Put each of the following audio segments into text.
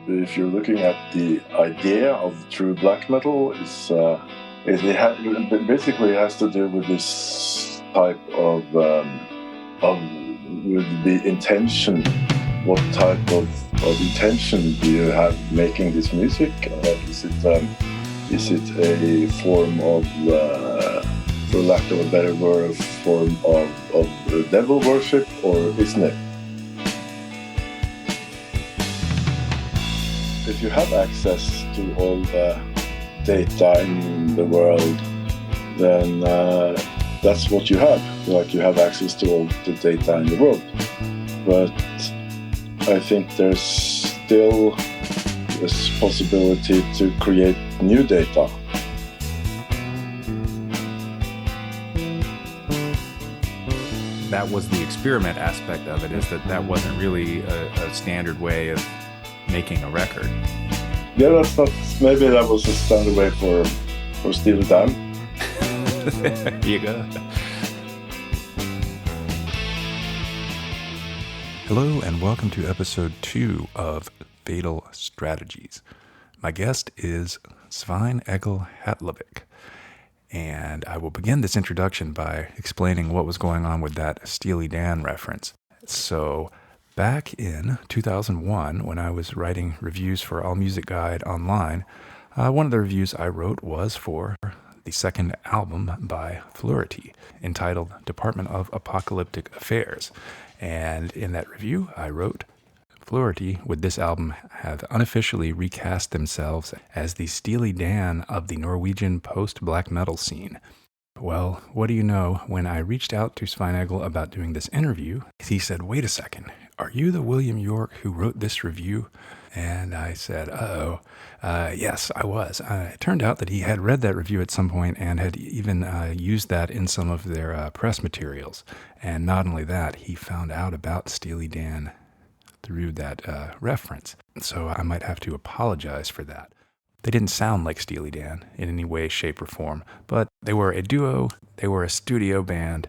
if you're looking at the idea of true black metal, basically it has to do with this type of with the intention. What type of intention do you have making this music? Is it a form of, for lack of a better word, a form of devil worship, or isn't it? If you have access to all the data in the world, then that's what you have. Like, you have access to all the data in the world. But I think there's still this possibility to create new data. That was the experiment aspect of it, is that wasn't really a standard way of making a record. Yeah, that's not. Maybe that was a standard way for Steely Dan. There you go. Hello and welcome to episode 2 of Fatal Strategies. My guest is Svein Egil Hatlevik, and I will begin this introduction by explaining what was going on with that Steely Dan reference. So, back in 2001, when I was writing reviews for Allmusic Guide online, one of the reviews I wrote was for the second album by Fleurety, entitled Department of Apocalyptic Affairs. And in that review, I wrote, Fleurety, with this album, have unofficially recast themselves as the Steely Dan of the Norwegian post-black metal scene. Well, what do you know, when I reached out to Svein Egil about doing this interview, he said, wait a second, are you the William York who wrote this review? And I said, yes, I was. It turned out that he had read that review at some point and had even used that in some of their press materials. And not only that, he found out about Steely Dan through that reference. So I might have to apologize for that. They didn't sound like Steely Dan in any way, shape, or form, but they were a duo, they were a studio band,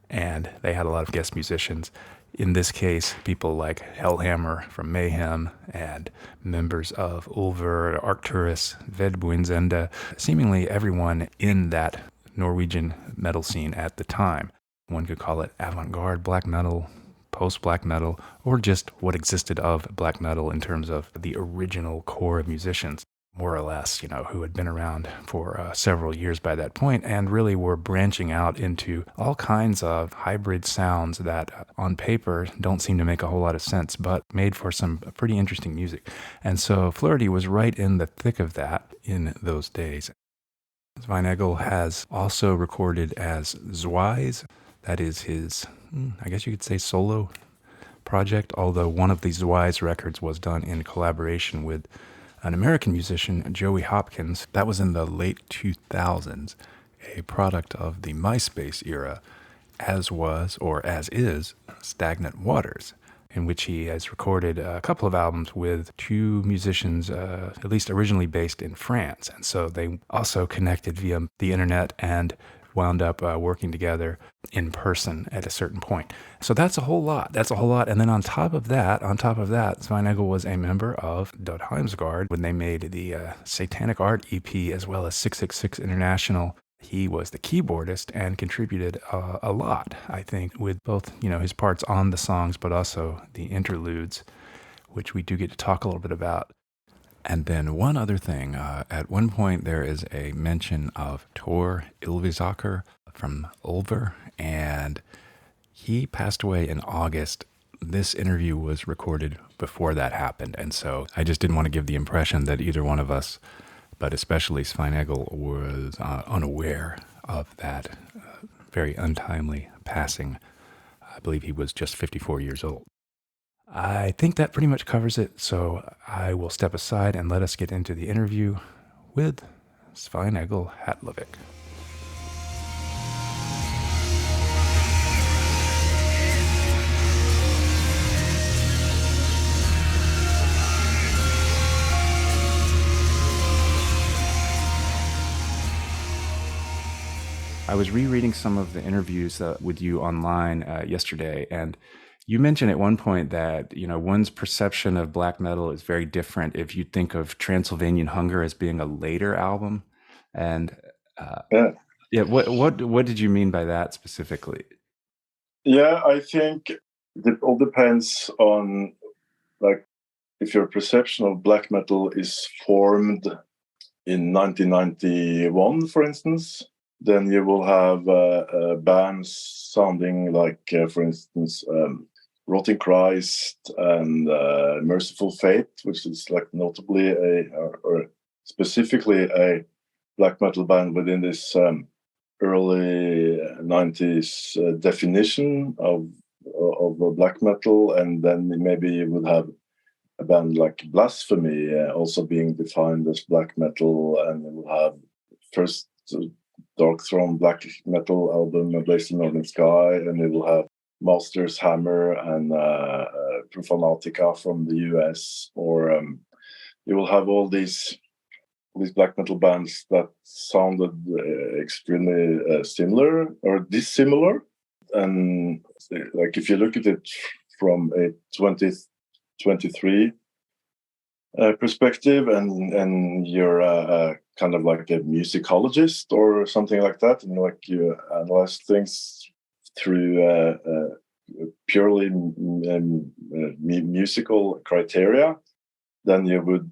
and they had a lot of guest musicians. In this case, people like Hellhammer from Mayhem and members of Ulver, Arcturus, Vedbuinzenda, seemingly everyone in that Norwegian metal scene at the time. One could call it avant-garde black metal, post-black metal, or just what existed of black metal in terms of the original core of musicians, more or less, who had been around for several years by that point and really were branching out into all kinds of hybrid sounds that on paper don't seem to make a whole lot of sense, but made for some pretty interesting music. And so Fleurety was right in the thick of that in those days. Svein Egil has also recorded as Zweizz. That is his, I guess you could say, solo project, although one of these Zweizz records was done in collaboration with an American musician, Joey Hopkins. That was in the late 2000s, a product of the MySpace era, as is, Stagnant Waters, in which he has recorded a couple of albums with two musicians, at least originally based in France. And so they also connected via the internet and wound up working together in person at a certain point. So that's a whole lot. And then on top of that, Svein Egil was a member of Dødheimsgard when they made the Satanic Art EP as well as 666 International. He was the keyboardist and contributed a lot, I think, with both, his parts on the songs, but also the interludes, which we do get to talk a little bit about. And then one other thing, at one point there is a mention of Tor Ylvisaker from Ulver, and he passed away in August. This interview was recorded before that happened, and so I just didn't want to give the impression that either one of us, but especially Svein Egil, was unaware of that very untimely passing. I believe he was just 54 years old. I think that pretty much covers it, so I will step aside and let us get into the interview with Svein Egil Hatlevik. I was rereading some of the interviews with you online yesterday, and You mentioned at one point that, one's perception of black metal is very different if you think of Transylvanian Hunger as being a later album. And Yeah. yeah, what did you mean by that specifically? Yeah, I think it all depends on, like, if your perception of black metal is formed in 1991, for instance, then you will have bands sounding like, for instance, Rotting Christ and Merciful Fate, which is like notably or specifically a black metal band within this early 90s definition of black metal. And then maybe you would have a band like Blasphemy also being defined as black metal, and you will have first Dark Throne black metal album, Blaze in Northern Sky, and you will have Master's Hammer and Profanatica from the US, or you will have all these black metal bands that sounded extremely similar or dissimilar. And like, if you look at it from a 2023 perspective, and you're kind of like a musicologist or something like that, and like you analyze things through purely musical criteria, then you would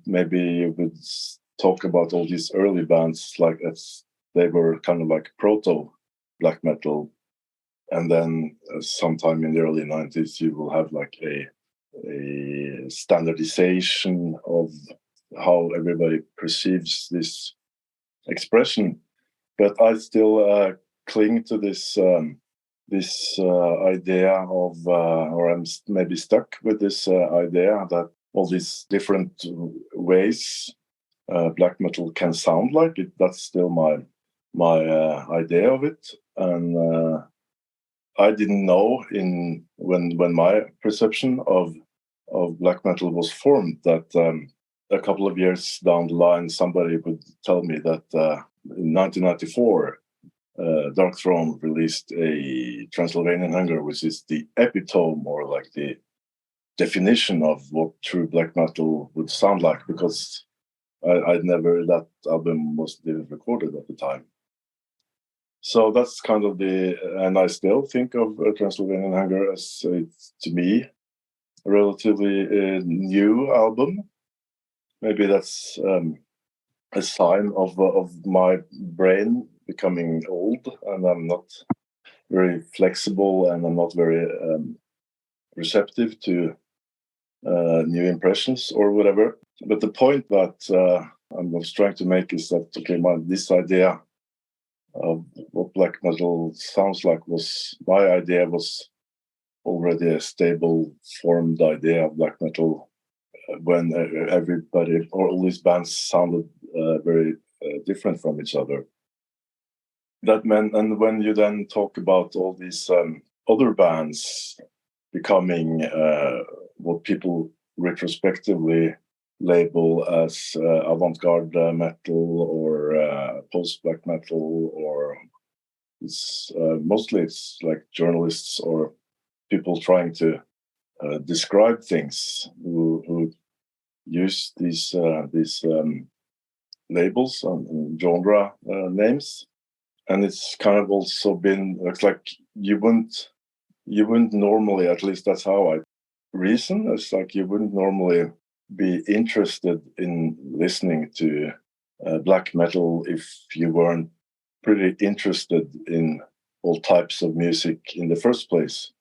talk about all these early bands like as they were kind of like proto black metal. And then sometime in the early 90s, you will have like a standardization of how everybody perceives this expression. But I still cling to this idea of, or I'm maybe stuck with this idea that all these different ways black metal can sound like it. That's still my idea of it. And I didn't know when my perception of black metal was formed that a couple of years down the line somebody would tell me that in 1994 Dark Throne released a Transylvanian Hunger, which is the epitome or like the definition of what true black metal would sound like, because that album didn't recorded at the time. So that's kind of and I still think of Transylvanian Hunger as, to me, a relatively new album. Maybe that's a sign of my brain becoming old, and I'm not very flexible, and I'm not very receptive to new impressions or whatever. But the point that I was trying to make is that, okay, this idea of what black metal sounds like my idea was already a stable formed idea of black metal when everybody or all these bands sounded very different from each other. That meant, and when you then talk about all these other bands becoming what people retrospectively label as avant-garde metal or post-black metal, or it's mostly it's like journalists or people trying to describe things who use these labels and genre names. And it's kind of also been, it's like you wouldn't normally, at least that's how I reason, it's like you wouldn't normally be interested in listening to black metal if you weren't pretty interested in all types of music in the first place.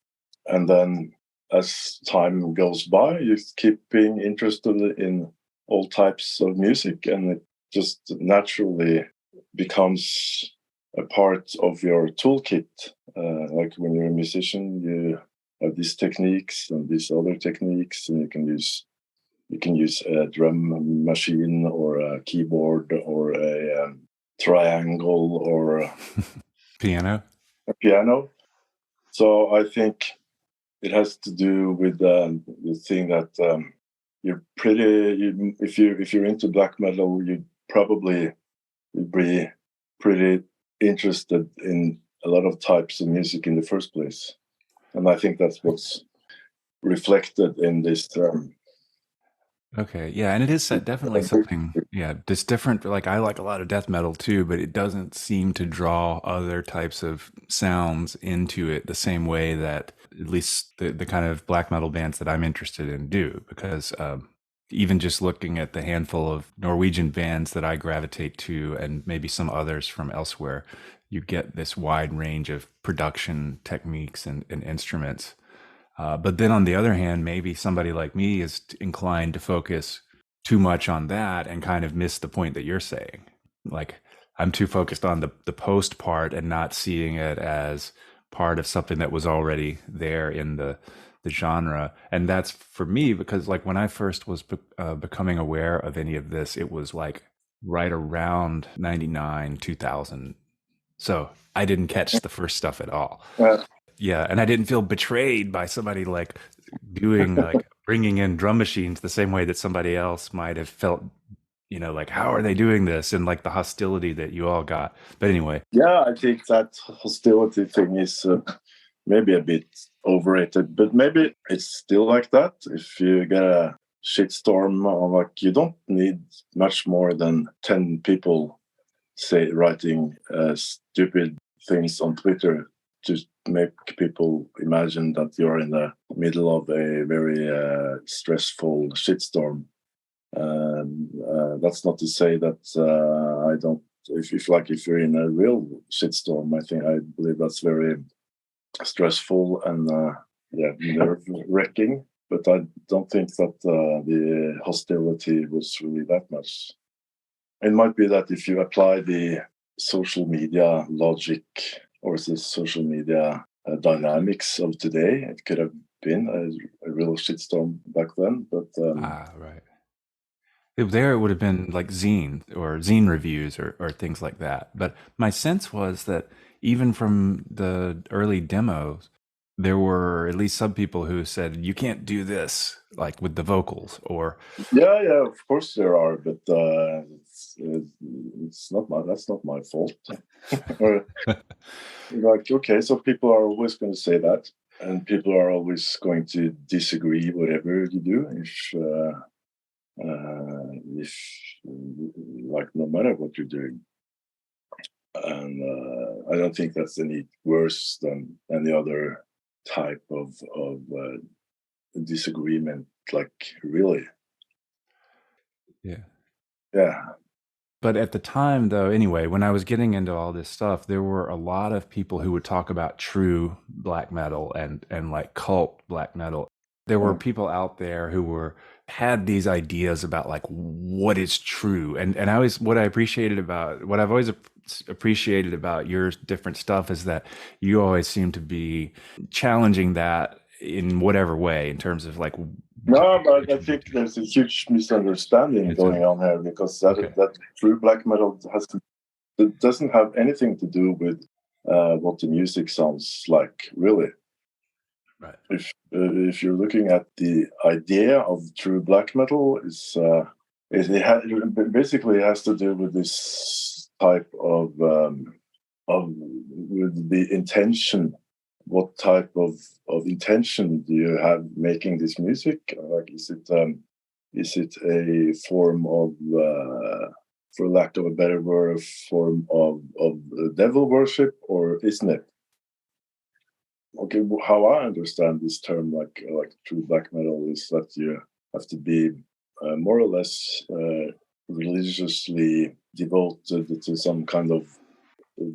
And then as time goes by, you keep being interested in all types of music, and it just naturally becomes a part of your toolkit. Like when you're a musician, you have these techniques and these other techniques, and you can use a drum machine or a keyboard or a triangle or a piano. So I think it has to do with the thing that you're if you're into black metal, you'd probably be pretty interested in a lot of types of music in the first place. And I think that's what's reflected in this term. Okay, yeah, and it is definitely something, yeah, just different. Like I like a lot of death metal too, but it doesn't seem to draw other types of sounds into it the same way that at least the kind of black metal bands that I'm interested in do. Because even just looking at the handful of Norwegian bands that I gravitate to, and maybe some others from elsewhere, you get this wide range of production techniques and instruments. But then on the other hand, maybe somebody like me is inclined to focus too much on that and kind of miss the point that you're saying. Like I'm too focused on the post part and not seeing it as part of something that was already there in the genre. And that's for me because like when I first was becoming aware of any of this, it was like right around 99, 2000. So I didn't catch the first stuff at all. Yeah, and I didn't feel betrayed by somebody like doing like bringing in drum machines the same way that somebody else might have felt, like how are they doing this and like the hostility that you all got. But anyway, Yeah, I think that hostility thing is maybe a bit overrated, but maybe it's still like that. If you get a shitstorm, like you don't need much more than 10 people writing stupid things on Twitter to make people imagine that you're in the middle of a very stressful shitstorm. That's not to say that I don't. If you're in a real shitstorm, I believe that's very stressful and nerve wracking. But I don't think that the hostility was really that much. It might be that if you apply the social media logic or the social media dynamics of today, it could have been a real shitstorm back then. But right. There it would have been like zine reviews or things like that. But my sense was that even from the early demos, there were at least some people who said, you can't do this, like with the vocals or. yeah, of course there are, but it's not that's not my fault. Like, okay, so people are always going to say that, and people are always going to disagree whatever you do. If like no matter what you're doing, and I don't think that's any worse than any other type of disagreement. Like really, Yeah. yeah. But at the time, though, anyway, when I was getting into all this stuff, there were a lot of people who would talk about true black metal and like cult black metal. There were people out there who had these ideas about like what is true, and what I've always appreciated about your different stuff is that you always seem to be challenging that in whatever way in terms of like. No, but I think there's a huge misunderstanding going on here because that true black metal doesn't have anything to do with what the music sounds like, really. Right. If you're looking at the idea of true black metal, it basically has to do with this type of with the intention. What type of intention do you have making this music? Like, is it a form of, for lack of a better word, a form of devil worship, or isn't it? Okay, how I understand this term, like true black metal, is that you have to be more or less religiously devoted to some kind of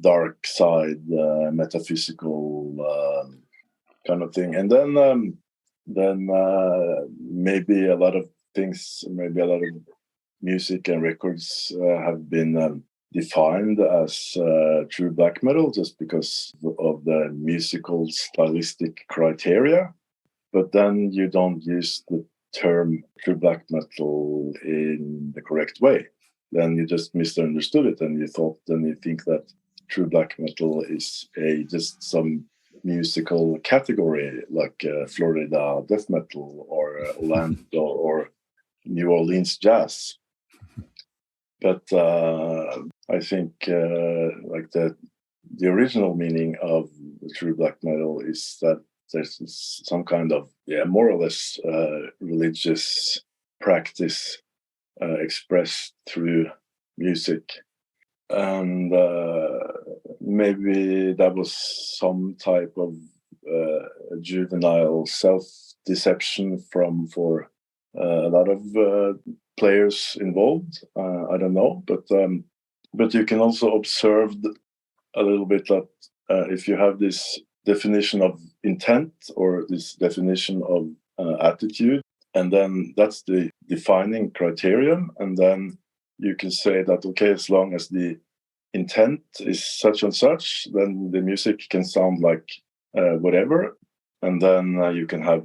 dark side, metaphysical kind of thing, and then maybe a lot of things, maybe a lot of music and records have been defined as true black metal just because of the musical stylistic criteria, but then you don't use the term true black metal in the correct way. Then you just misunderstood it, and you think that true black metal is just some musical category like Florida death metal or Orlando or New Orleans jazz. But I think like the original meaning of the true black metal is that there's some kind of more or less religious practice expressed through music, and maybe that was some type of juvenile self-deception for a lot of players involved. I don't know, but you can also observe a little bit that if you have this definition of intent or this definition of attitude, and then that's the defining criterion, and then you can say that, okay, as long as the intent is such and such, then the music can sound like whatever, and then you can have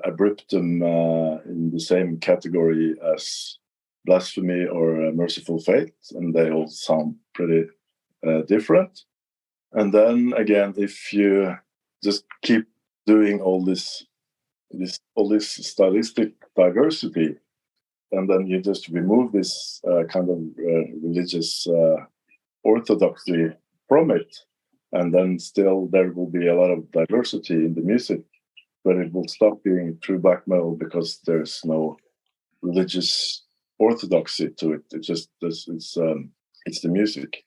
abruptum in the same category as blasphemy or merciful fate, and they all sound pretty different. And then again, if you just keep doing all this stylistic diversity, and then you just remove this kind of religious orthodoxy from it, and then still there will be a lot of diversity in the music, but it will stop being true black metal because there's no religious orthodoxy to it. It's the music.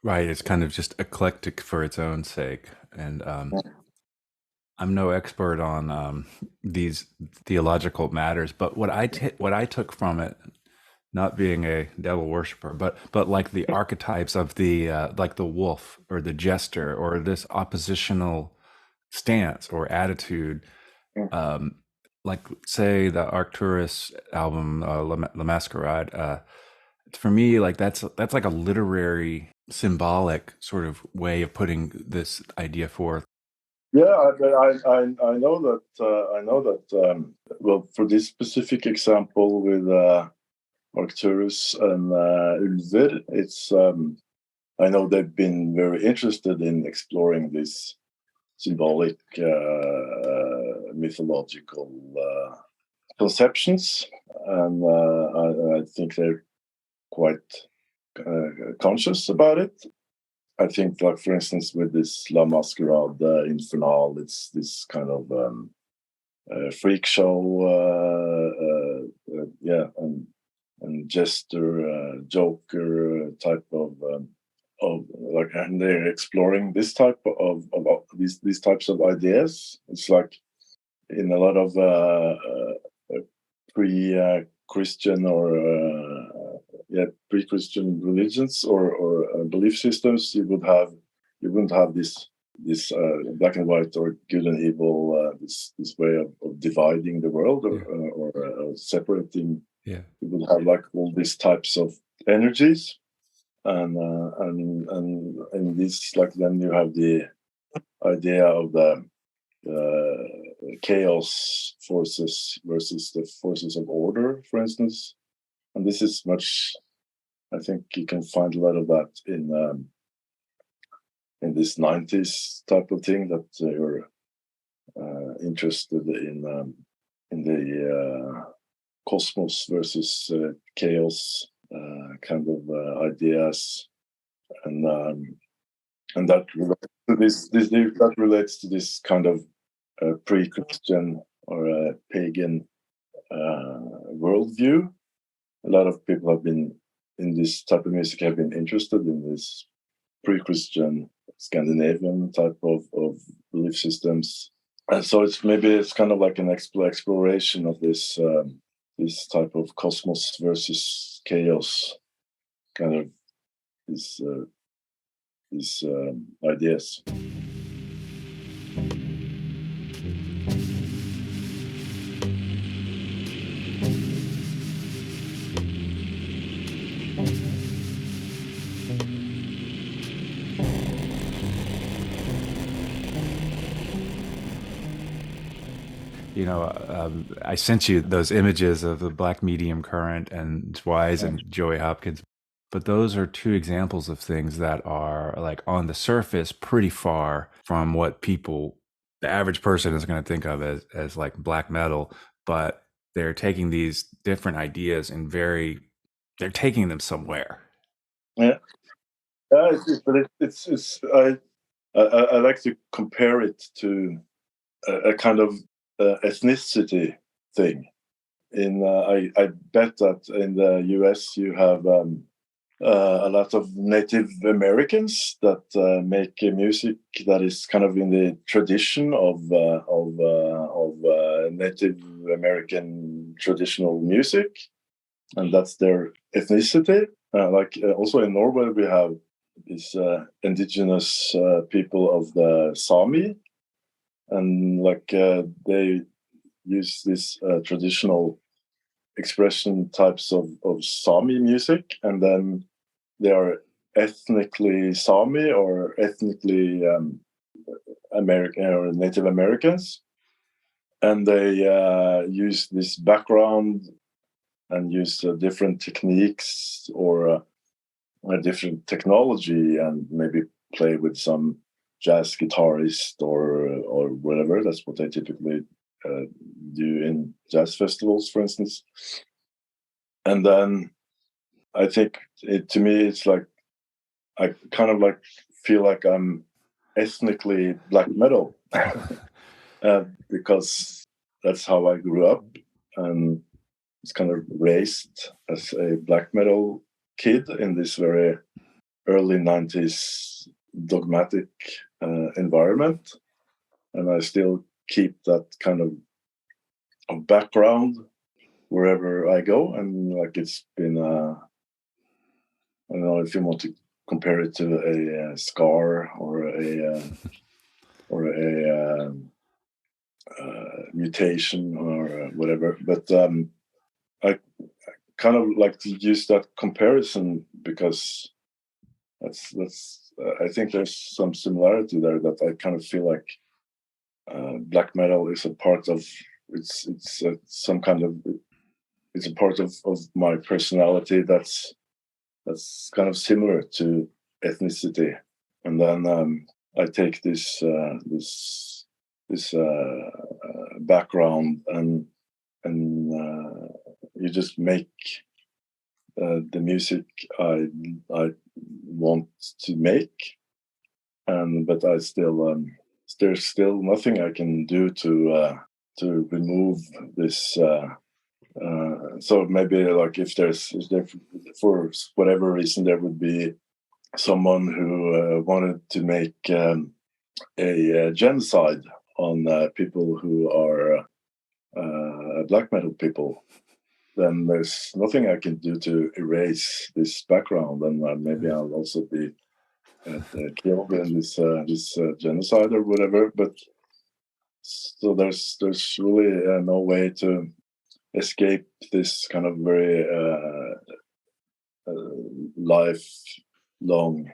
Right. It's kind of just eclectic for its own sake. And I'm no expert on these theological matters, but what I took from it, not being a devil worshiper, but like the archetypes of the like the wolf or the jester or this oppositional stance or attitude, like say the Arcturus album, La Masquerade. For me, like that's like a literary, symbolic sort of way of putting this idea forth. Yeah, I know that. Well, for this specific example with Arcturus and Ulver, it's I know they've been very interested in exploring these symbolic mythological conceptions, and I think they're quite conscious about it. I think, like for instance, with this La Masquerade Infernal, it's this kind of freak show, and jester, joker type of like, and they're exploring this type of these types of ideas. It's like in a lot of pre-Christian or pre-Christian religions or belief systems, you wouldn't have this black and white or good and evil, this way of dividing the world or separating. Yeah, you would have like all these types of energies, and this, like, then you have the idea of the chaos forces versus the forces of order, for instance. And this is much, I think you can find a lot of that in this 90s type of thing, that you're interested in the cosmos versus chaos kind of ideas, and that relates to this kind of pre-Christian or pagan worldview. A lot of people have been in this type of music, have been interested in this pre-Christian Scandinavian type of belief systems, and so it's kind of like an exploration of this this type of cosmos versus chaos kind of these ideas. You know, I sent you those images of the Black Medium Current and Zweizz and Joey Hopkins, but those are two examples of things that are, like, on the surface pretty far from what the average person is going to think of as like black metal, but they're taking these different ideas and they're taking them somewhere. Yeah, but I like to compare it to a kind of ethnicity thing. I bet that in the US you have a lot of Native Americans that make music that is kind of in the tradition of Native American traditional music, and that's their ethnicity. Also in Norway, we have these indigenous people of the Sami, and they use this traditional expression types of Sami music, and then they are ethnically Sami or ethnically American or Native Americans, and they use this background and use different techniques or a different technology, and maybe play with some jazz guitarist or whatever. That's what they typically do in jazz festivals, for instance. And then I think to me, it's like I kind of like feel like I'm ethnically black metal because that's how I grew up, and was kind of raised as a black metal kid in this very early 90s dogmatic environment, and I still keep that kind of background wherever I go. And like it's been I don't know if you want to compare it to a scar or a mutation or whatever, but I kind of like to use that comparison because that's I think there's some similarity there, that I kind of feel like black metal is a part of it's some kind of it's a part of my personality that's kind of similar to ethnicity, and then I take this background and you just make the music I want to make, but I still there's still nothing I can do to remove this. So maybe like if there for whatever reason there would be someone who wanted to make a genocide on people who are black metal people, then there's nothing I can do to erase this background, and maybe I'll also be killed in this genocide or whatever. But so there's really no way to escape this kind of very lifelong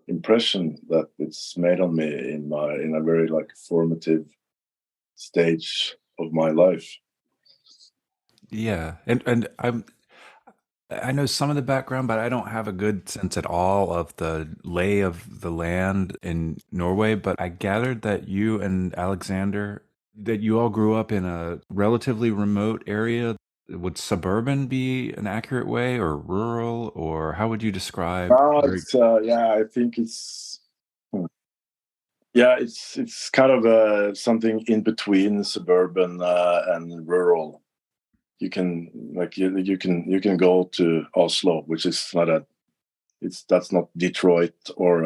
impression that it's made on me in a very like formative stage of my life. Yeah, and I know some of the background, but I don't have a good sense at all of the lay of the land in Norway. But I gathered that you and Alexander, that you all grew up in a relatively remote area. Would suburban be an accurate way, or rural, or how would you describe? I think it's it's kind of something in between suburban and rural. You can you can go to Oslo, which is that's not Detroit or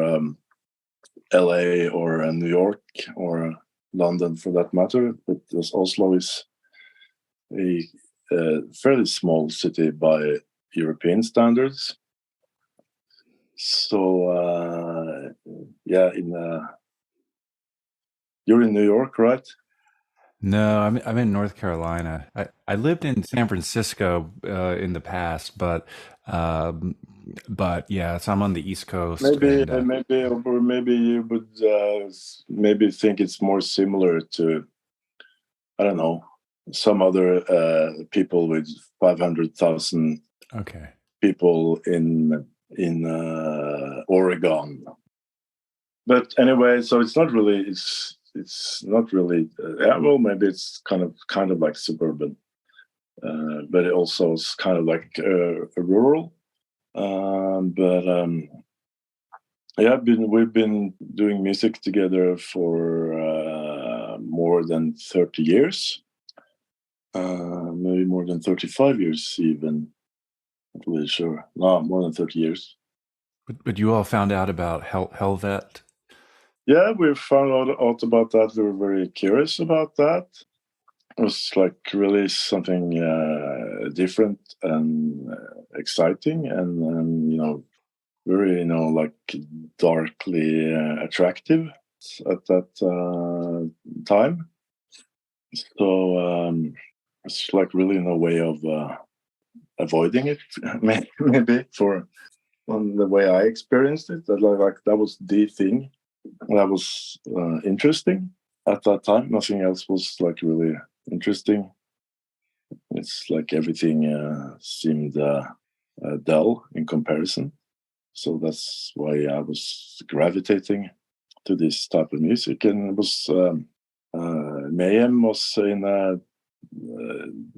LA or New York or London for that matter, but Oslo is a fairly small city by European standards. So you're in New York, right? No, I'm in North Carolina. I lived in San Francisco in the past, but yeah, so I'm on the East Coast. Maybe you would maybe think it's more similar to, I don't know, some other people with 500,000 people in Oregon. But anyway, so it's not really well, maybe it's kind of like suburban, but it also is kind of like rural. We've been doing music together for more than 30 years, maybe more than 35 years even. Not really sure. No, more than 30 years. But you all found out about Helvete? Yeah, we found out about that. We were very curious about that. It was like really something different and exciting, and very like darkly attractive at that time. So it's like really no way of avoiding it, maybe on the way I experienced it. That was the thing that was interesting at that time. Nothing else was like really interesting. It's like everything seemed dull in comparison. So that's why I was gravitating to this type of music. And it was mayhem was in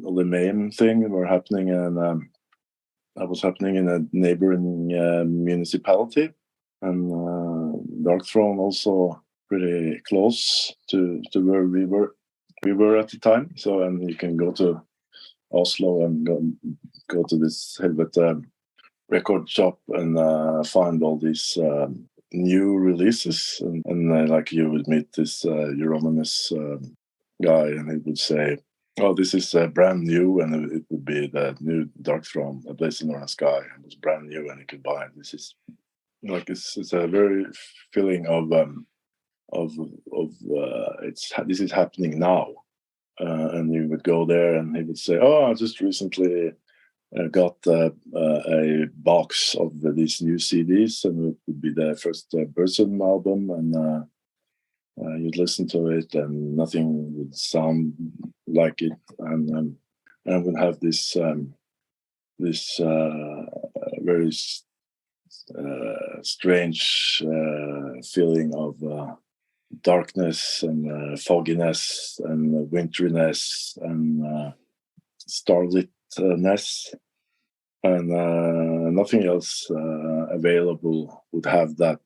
all the mayhem thing were happening, and that was happening in a neighboring municipality, and Darkthrone also pretty close to where we were at the time. So, and you can go to Oslo and go to this Helvete record shop and find all these new releases, and like you would meet this Euronymous guy, and he would say, "Oh, this is brand new," and it would be the new Darkthrone, A Blaze in Northern Sky. It was brand new, and you could buy it. This is like it's a very feeling of this is happening now, and you would go there, and he would say, "Oh, I just recently got a box of these new CDs, and it would be the first Burzum album, and you'd listen to it, and nothing would sound like it, and I would have this very strange feeling of darkness and fogginess and winteriness and starlitness, and nothing else available would have that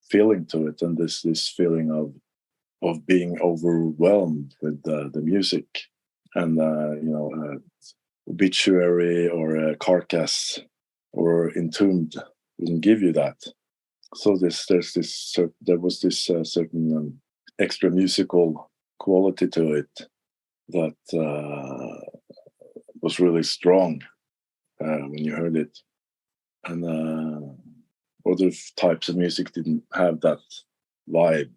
feeling to it, and this feeling of being overwhelmed with the music, and obituary or a carcass or entombed wouldn't give you that. So there was this certain extra musical quality to it that was really strong when you heard it, and other types of music didn't have that vibe.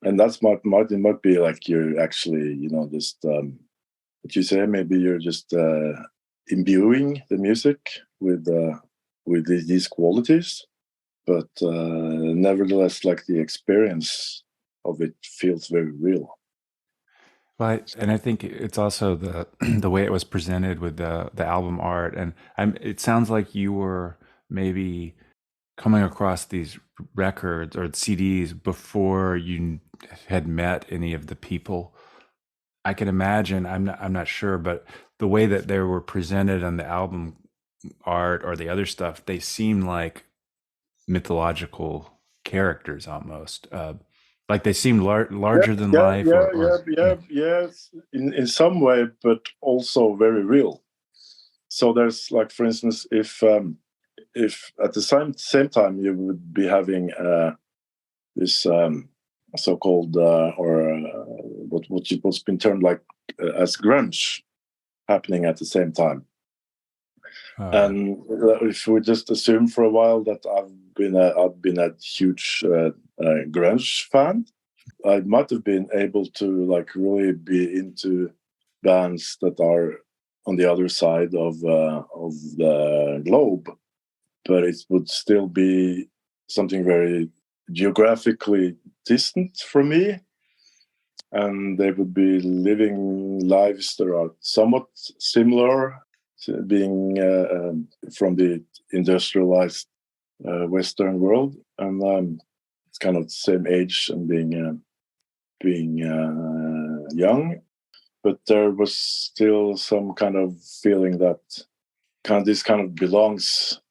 And that's might be like you're actually just what you say. Maybe you're just imbuing the music with these qualities, but nevertheless, like the experience of it feels very real. Right, and I think it's also the way it was presented with the album art, and it sounds like you were maybe coming across these records or CDs before you had met any of the people. I can imagine. I'm not sure, but the way that they were presented on the album art or the other stuff, they seem like mythological characters almost. Like they seemed larger than life. Yes, in some way, but also very real. So there's like, for instance, if at the same time you would be having this so-called what's been termed like as grunge happening at the same time. And if we just assume for a while that I've been a huge grunge fan, I might have been able to like really be into bands that are on the other side of the globe, but it would still be something very geographically distant from me, and they would be living lives that are somewhat similar to being from the industrialized Western world, and it's kind of the same age and being young, but there was still some kind of feeling that this kind of belongs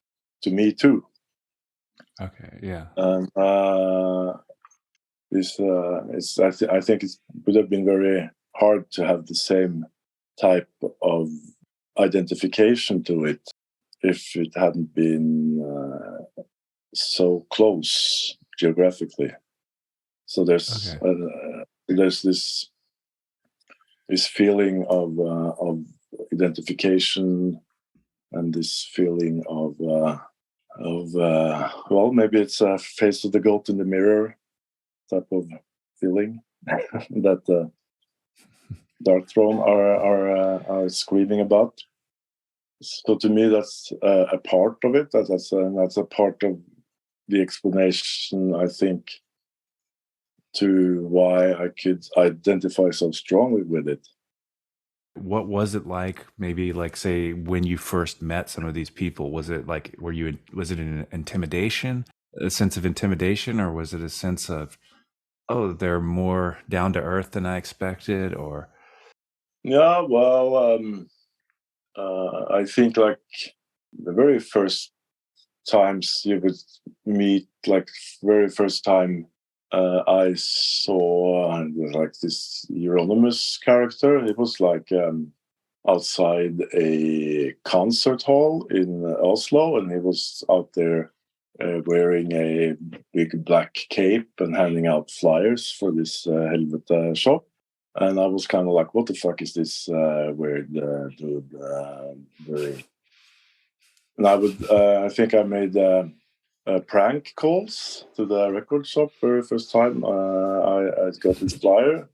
to me too. Okay, yeah. And I think it would have been very hard to have the same type of identification to it if it hadn't been so close geographically. So there's this feeling of identification, and this feeling of well, maybe it's a face of the goat in the mirror type of feeling that Dark Throne are screaming about. So to me, that's a part of it. That's a part of the explanation, I think, to why I could identify so strongly with it. What was it like, maybe like, say, when you first met some of these people? Was it like, was it an intimidation, a sense of intimidation, or was it a sense of, oh, they're more down to earth than I expected? Or yeah, well, I think like the very first times you would meet, like very first time I saw like this Euronymous character. It was like outside a concert hall in Oslo, and he was out there wearing a big black cape and handing out flyers for this Helvete shop. And I was kind of like, what the fuck is this weird dude doing? And I think I made prank calls to the record shop very first time I got this flyer,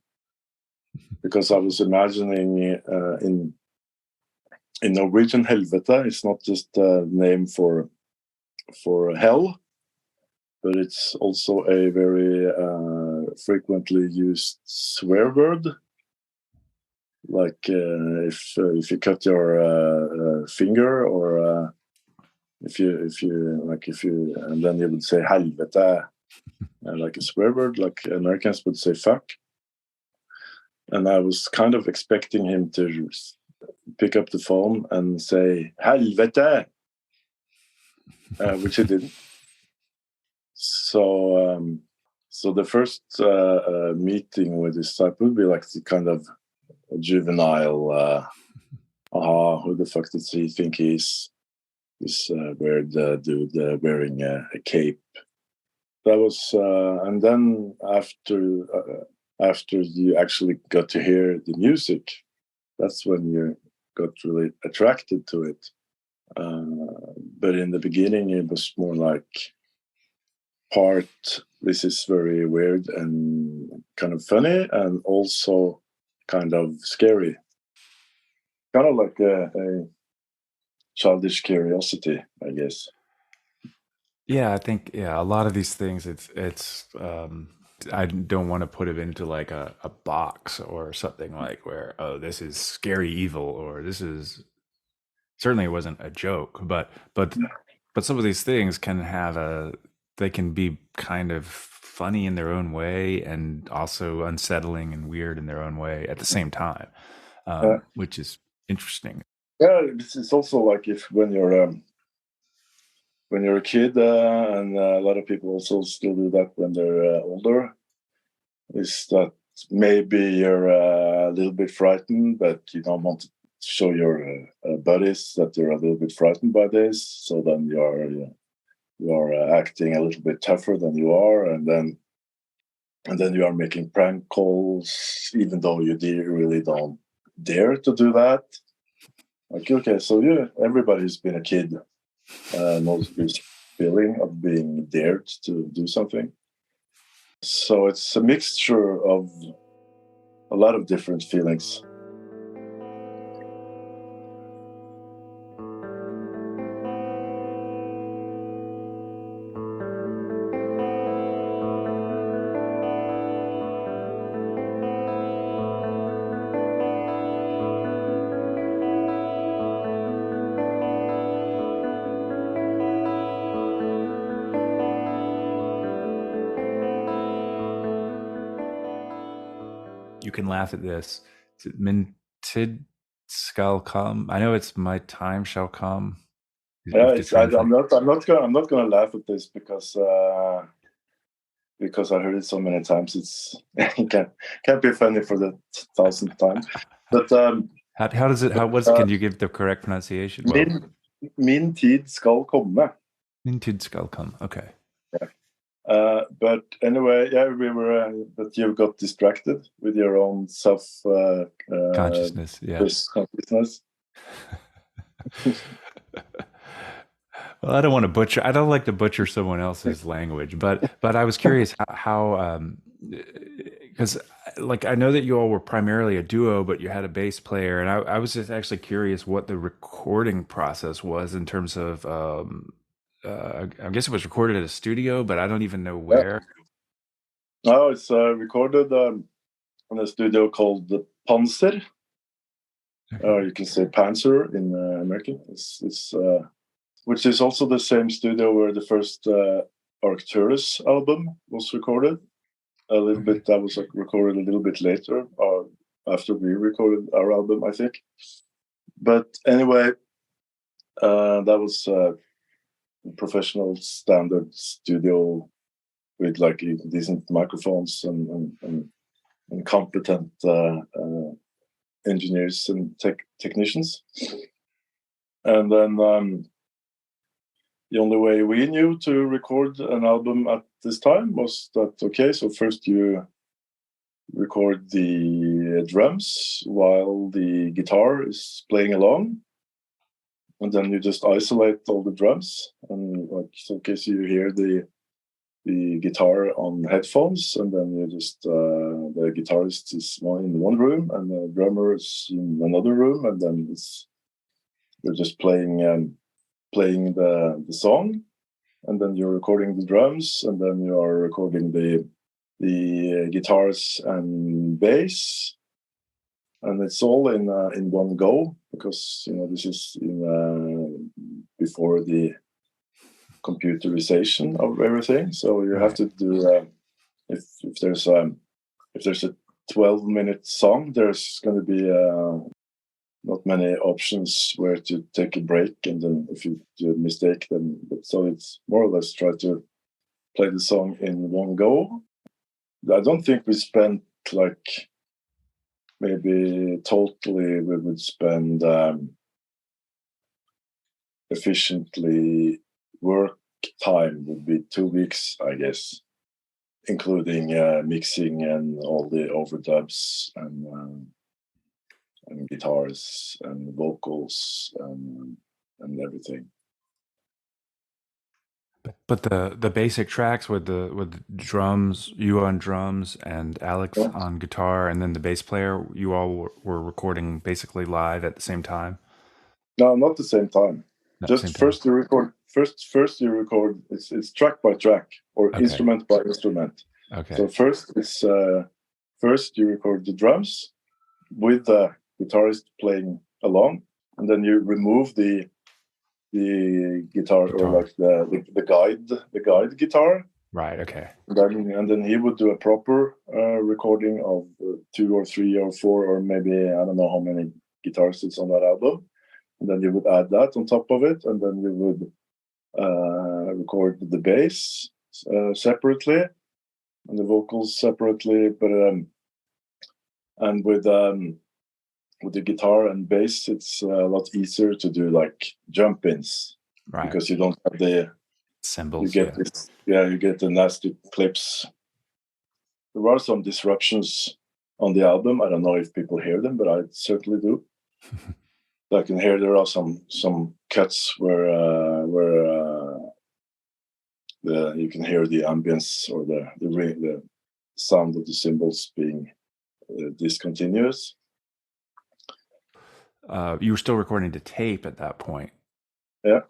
because I was imagining in Norwegian, Helvete is not just a name for hell, but it's also a very frequently used swear word. Like if you cut your finger, or if you and then you would say helvete, like a swear word, like Americans would say fuck. And I was kind of expecting him to pick up the phone and say helvete, which he didn't. So the first meeting with this type would be like the kind of juvenile, who the fuck does he think he is? This weird dude wearing a cape. That was, and then after you actually got to hear the music, that's when you got really attracted to it. But in the beginning, it was more like this is very weird and kind of funny, and also kind of scary. Kind of like a childish curiosity, I guess. yeah, I think, a lot of these things, it's I don't want to put it into like a box or something, like where, oh, this is scary evil, or this is, certainly it wasn't a joke, but some of these things they can be kind of funny in their own way, and also unsettling and weird in their own way at the same time, which is interesting. Yeah, it's also like when you're a kid, and a lot of people also still do that when they're older, is that maybe you're a little bit frightened, but you don't want to show your buddies that you're a little bit frightened by this. So then you are acting a little bit tougher than you are, and then you are making prank calls, even though you really don't dare to do that. Like, okay, so everybody's been a kid, knows this feeling of being dared to do something. So it's a mixture of a lot of different feelings. You can laugh at this. Min tid skal come. I know it's my time shall come. Yeah, I'm not gonna laugh at this, because because I heard it so many times. It's it can't be funny for the 1,000th time. But how does it? Can you give the correct pronunciation? Min tid skal komme. Min tid skal komme. Okay. Yeah. But anyway, yeah, but you got distracted with your own self consciousness. Yeah. Consciousness. Well, I don't want to butcher. I don't like to butcher someone else's language, but I was curious how because like I know that you all were primarily a duo, but you had a bass player, and I was just actually curious what the recording process was in terms of. I guess it was recorded at a studio, but I don't even know where. Yeah. No, it's recorded in a studio called the Panzer. Okay. You can say Panzer in American. It's which is also the same studio where the first Arcturus album was recorded. A little bit that was recorded a little bit later, after we recorded our album, I think. But anyway, that was a professional standard studio with like decent microphones and competent engineers and technicians. And then the only way we knew to record an album at this time was that, okay, so first you record the drums while the guitar is playing along. And then you just isolate all the drums. And like, so in case you hear the guitar on headphones, and then you just, the guitarist is in one room and the drummer is in another room, and then you're just playing the song, and then you're recording the drums, and then you are recording the guitars and bass, and it's all in one go, because this is before the computerization of everything. So you have to do if there's a 12-minute song, there's going to be not many options where to take a break, and then if you do a mistake, then so it's more or less try to play the song in one go. I don't think we spent like maybe totally we would spend efficiently work time would be 2 weeks, I guess, including mixing and all the overdubs and guitars and vocals and everything. But the basic tracks with the drums, you on drums and Alex on guitar, and then the bass player, you all were recording basically live at the same time? No, not the same time. Just first you record. First you record. It's track by track or instrument by instrument. Okay. So first you record the drums with the guitarist playing along, and then you remove the guitar or like the guide guitar. Right. Okay. And then he would do a proper recording of 2 or 3 or 4 or maybe I don't know how many guitars it's on that album. And then you would add that on top of it, and then you would record the bass separately and the vocals separately. But and with the guitar and bass, it's a lot easier to do like jump-ins, right? Because you don't have the cymbals. You get the nasty clips. There are some disruptions on the album. I don't know if people hear them, but I certainly do. I can hear there are some cuts where you can hear the ambience or the sound of the cymbals being discontinuous. You were still recording to tape at that point. Yeah.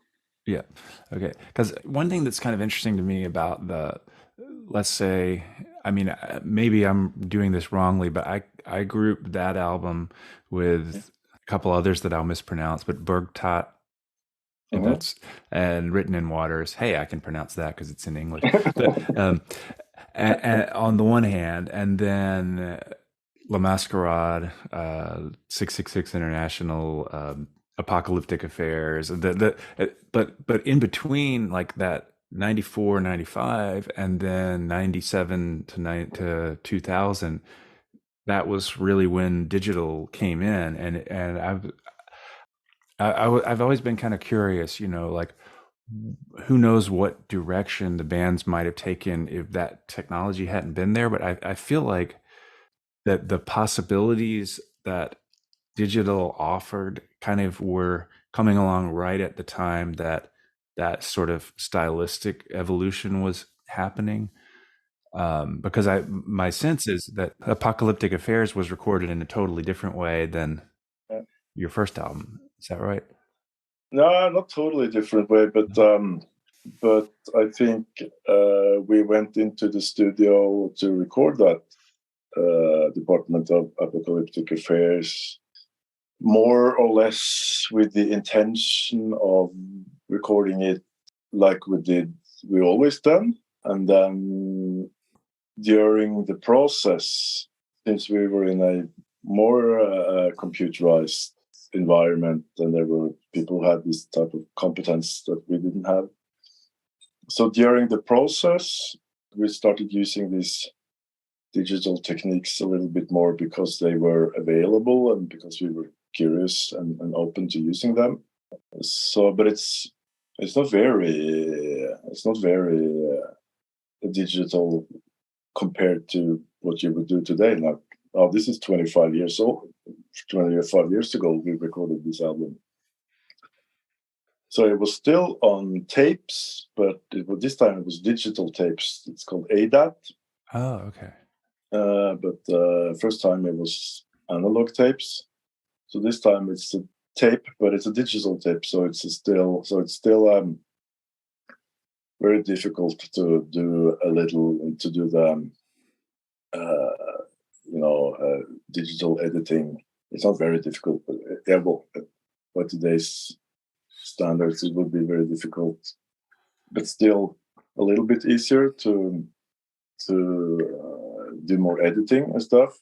Yeah. Okay. Because one thing that's kind of interesting to me about let's say, I mean, maybe I'm doing this wrongly, but I grouped that album with a couple others that I'll mispronounce, but Bergtatt, and Written in Waters. Hey, I can pronounce that because it's in English. But, and on the one hand, and then La Masquerade, 666 International, Apocalyptic Affairs. But in between, like that 94, 95, and then 97 to 2000. That was really when digital came in, and I've always been kind of curious, like who knows what direction the bands might have taken if that technology hadn't been there. But I feel like that the possibilities that digital offered kind of were coming along right at the time that that sort of stylistic evolution was happening. Because my sense is that Apocalyptic Affairs was recorded in a totally different way than Yeah. your first album. Is that right? No, not totally different way, but I think we went into the studio to record that Department of Apocalyptic Affairs more or less with the intention of recording it like we always done. And then during the process, since we were in a more computerized environment and there were people who had this type of competence that we didn't have. So during the process, we started using these digital techniques a little bit more because they were available and because we were curious and open to using them. So, but it's not very digital compared to what you would do today. Now, this is 25 years old. 25 years ago, we recorded this album. So it was still on tapes, but this time it was digital tapes. It's called ADAT. Oh, okay. But first time it was analog tapes. So this time it's a tape, but it's a digital tape. So it's still very difficult to do the digital editing. It's not very difficult, but by today's standards, it would be very difficult. But still, a little bit easier to do more editing and stuff.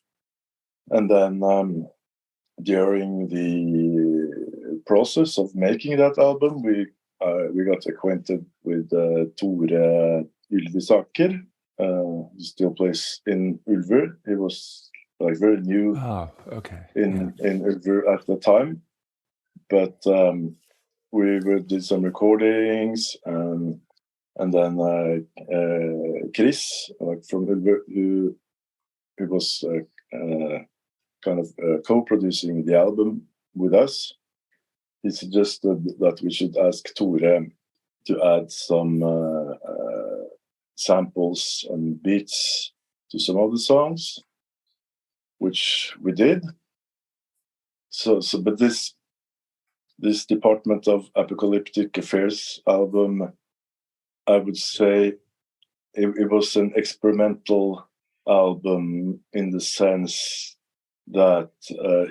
And then during the process of making that album, we got acquainted with Tore Ylvisaker, who still plays in Ulver. He was like very new in Ulver at the time. But we did some recordings and then Chris, from Ulver, who was kind of co-producing the album with us, he suggested that we should ask Tore to add some samples and beats to some of the songs, which we did. But this Department of Apocalyptic Affairs album, I would say it was an experimental album in the sense that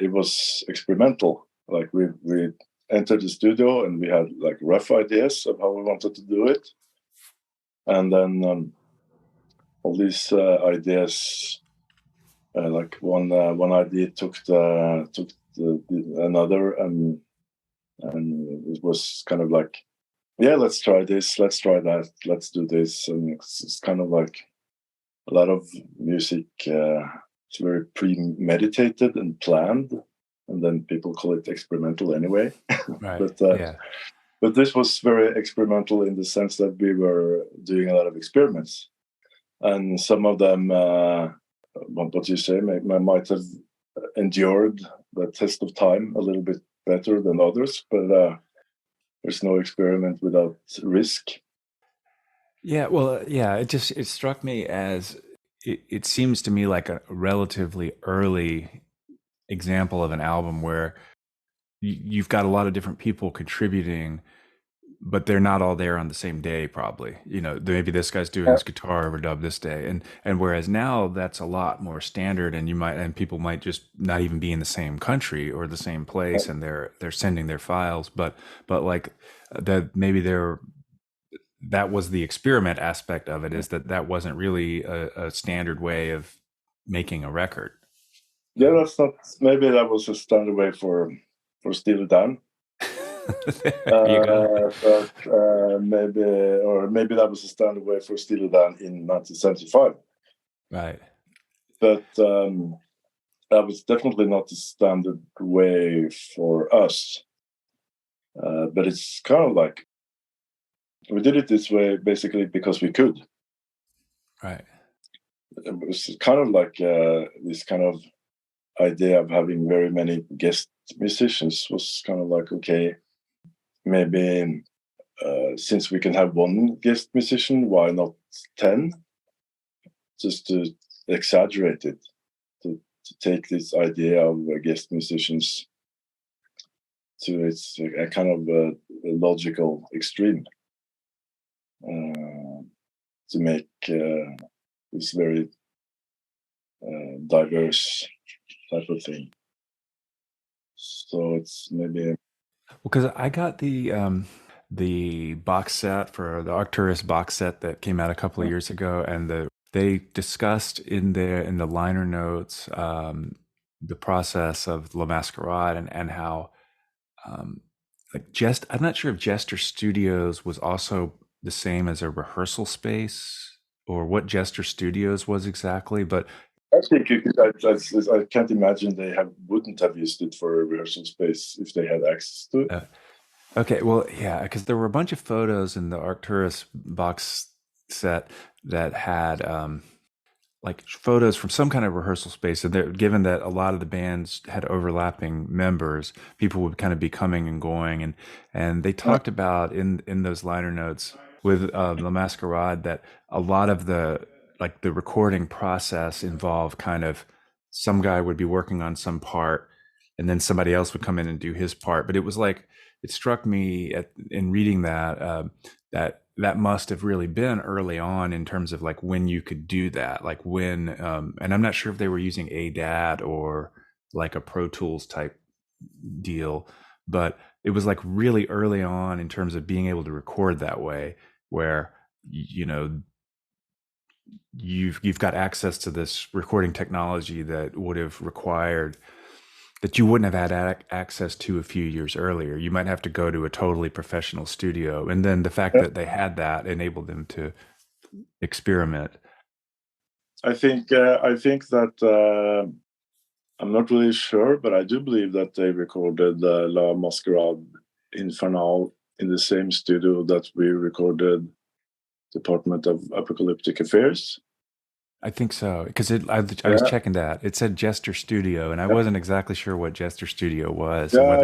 it was experimental. Like we entered the studio and we had like rough ideas of how we wanted to do it, and then all these ideas, like one idea took another, and it was kind of like, yeah, let's try this, let's try that, let's do this, and it's kind of like a lot of music. It's very premeditated and planned, and then people call it experimental anyway. Right. But this was very experimental in the sense that we were doing a lot of experiments, and some of them, what you say, might have endured the test of time a little bit better than others. But there's no experiment without risk. Yeah, well, it struck me as it seems to me like a relatively early example of an album where you've got a lot of different people contributing, but they're not all there on the same day, probably. Maybe this guy's doing his guitar overdub this day, and whereas now that's a lot more standard, and people might just not even be in the same country or the same place, and they're sending their files, but like that maybe that was the experiment aspect of it, is that wasn't really a standard way of making a record. Yeah, maybe that was a standard way for Steely Dan. There you go. But maybe that was the standard way for Steely Dan in 1975. Right. But that was definitely not the standard way for us. But it's kind of like we did it this way basically because we could. Right. It was kind of like this kind of idea of having very many guest musicians was kind of like, okay, maybe since we can have one guest musician, why not 10? Just to exaggerate it, to take this idea of guest musicians to its a kind of a logical extreme, to make this very diverse type of thing. So it's maybe because I got the box set for the Arcturus box set that came out a couple of years ago, and they discussed in the liner notes the process of La Masquerade and how I'm not sure if Jester Studios was also the same as a rehearsal space or what Jester Studios was exactly, but I think I can't imagine they wouldn't have used it for a rehearsal space if they had access to it. Okay, well, yeah, because there were a bunch of photos in the Arcturus box set that had like photos from some kind of rehearsal space. And given that a lot of the bands had overlapping members, people would kind of be coming and going, and they talked about in those liner notes with La Masquerade that a lot of the recording process involved kind of some guy would be working on some part, and then somebody else would come in and do his part. But it was like it struck me in reading that that must have really been early on in terms of like when you could do that, like when, and I'm not sure if they were using ADAT or like a Pro Tools type deal, but it was like really early on in terms of being able to record that way, where, you know, you've got access to this recording technology that would have required that you wouldn't have had access to a few years earlier. You might have to go to a totally professional studio. And then the fact that they had that enabled them to experiment. I think that I'm not really sure, but I do believe that they recorded La Masquerade Infernal in the same studio that we recorded Department of Apocalyptic Affairs. I think so, because I was checking that. It said Jester Studio, and I wasn't exactly sure what Jester Studio was. But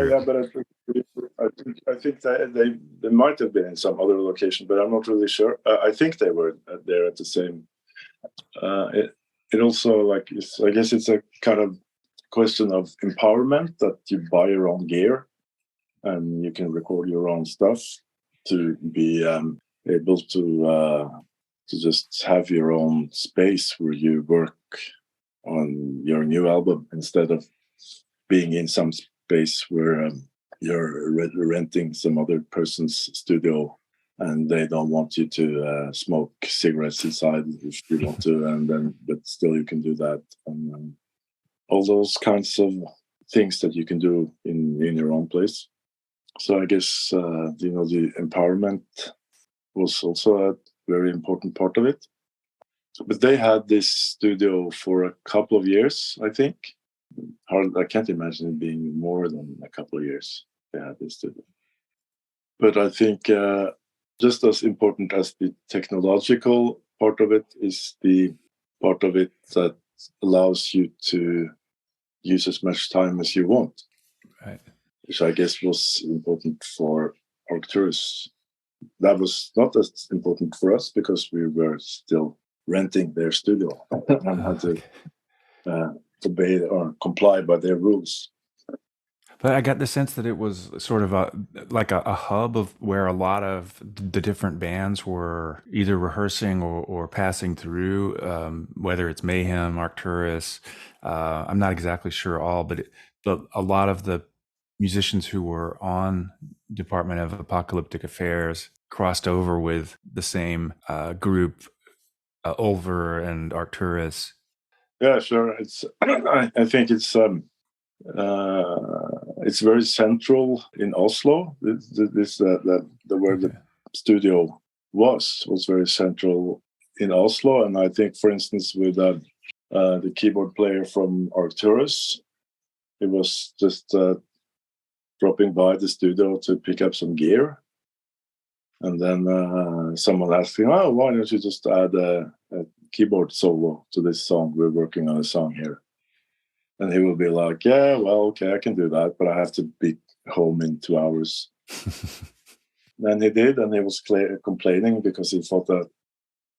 I think that they might have been in some other location, but I'm not really sure. I think they were there at the same. It also like I guess it's a kind of question of empowerment that you buy your own gear and you can record your own stuff to be able to just have your own space where you work on your new album instead of being in some space where you're renting some other person's studio and they don't want you to smoke cigarettes inside if you want to, but still you can do that, and all those kinds of things that you can do in your own place. So I guess the empowerment was also a very important part of it. But they had this studio for a couple of years, I think. I can't imagine it being more than a couple of years they had this studio. But I think just as important as the technological part of it is the part of it that allows you to use as much time as you want. Right. Which I guess was important for Arcturus. That was not as important for us because we were still renting their studio and had to obey or comply by their rules. But I got the sense that it was sort of a hub of where a lot of the different bands were either rehearsing or passing through, whether it's Mayhem, Arcturus. I'm not exactly sure all, but a lot of the musicians who were on Department of Apocalyptic Affairs crossed over with the same group, Ulver and Arcturus. Yeah, sure. It's I think it's It's very central in Oslo. Where the studio was very central in Oslo. And I think, for instance, with the keyboard player from Arcturus, he was just dropping by the studio to pick up some gear. And then someone asked him, "Oh, why don't you just add a keyboard solo to this song? We're working on a song here." And he will be like, "Yeah, well, okay, I can do that, but I have to be home in 2 hours." And he did, and he was complaining because he thought that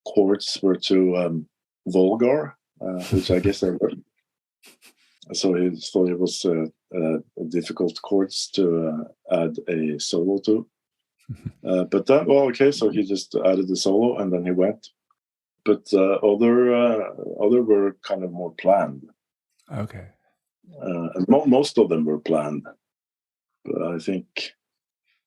chords were too vulgar, which I guess they were. So he thought it was difficult chords to add a solo to. But then, well, okay, so he just added the solo and then he went. But other were kind of more planned. Okay. And most of them were planned. But I think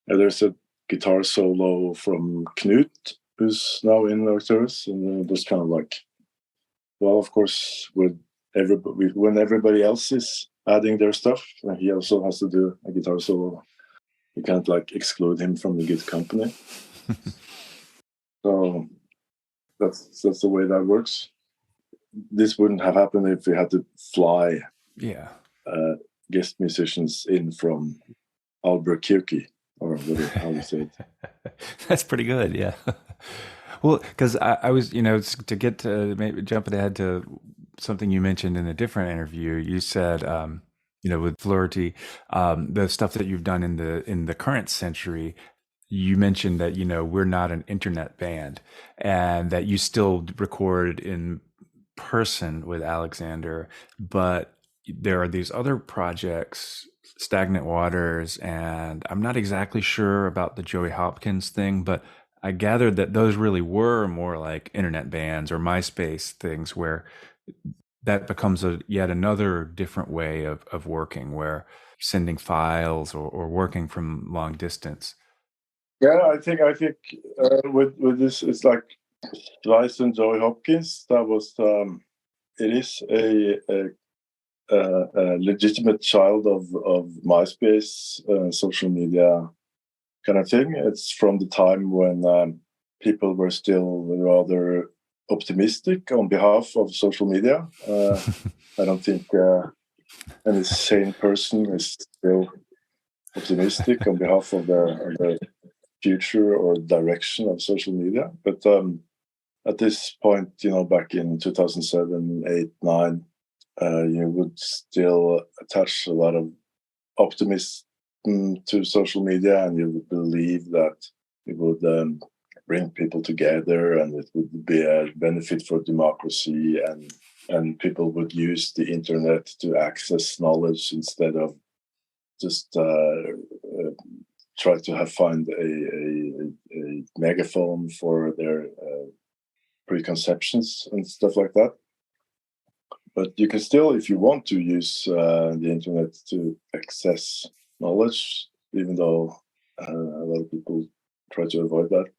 there's a guitar solo from Knut, who's now in Arcturus, and it was kind of like, well, of course, when everybody else is adding their stuff, he also has to do a guitar solo. You can't like exclude him from the good company. So that's the way that works. This wouldn't have happened if we had to fly guest musicians in from Albuquerque, or whatever, how you say it. That's pretty good, yeah. Well, because I was, to get to maybe jumping ahead to something you mentioned in a different interview, you said, with Fleurety, the stuff that you've done in the current century, you mentioned that, we're not an internet band and that you still record in person with Alexander, but there are these other projects, Stagnant Waters, and I'm not exactly sure about the Joey Hopkins thing, but I gathered that those really were more like internet bands or MySpace things where that becomes yet another different way of working, where sending files or working from long distance. Yeah, I think with this, it's like Zweizz and Joey Hopkins. That was it is a legitimate child of MySpace, social media kind of thing. It's from the time when people were still rather optimistic on behalf of social media. I don't think any sane person is still optimistic on behalf of their future or direction of social media. But at this point, back in 2007, 8, 9, you would still attach a lot of optimism to social media, and you would believe that it would bring people together and it would be a benefit for democracy, and people would use the internet to access knowledge instead of just try to find a megaphone for their preconceptions and stuff like that. But you can still, if you want to, use the internet to access knowledge, even though a lot of people try to avoid that.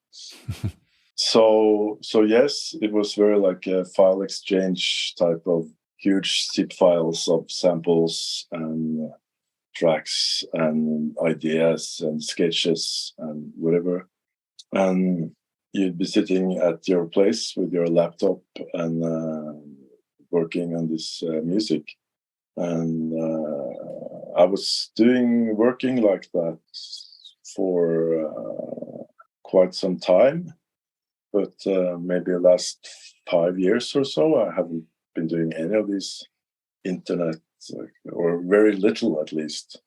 So yes, it was very like a file exchange type of huge zip files of samples and tracks and ideas and sketches and whatever. And you'd be sitting at your place with your laptop and working on this music. And I was working like that for quite some time, but maybe the last 5 years or so, I haven't been doing any of these internet, or very little at least.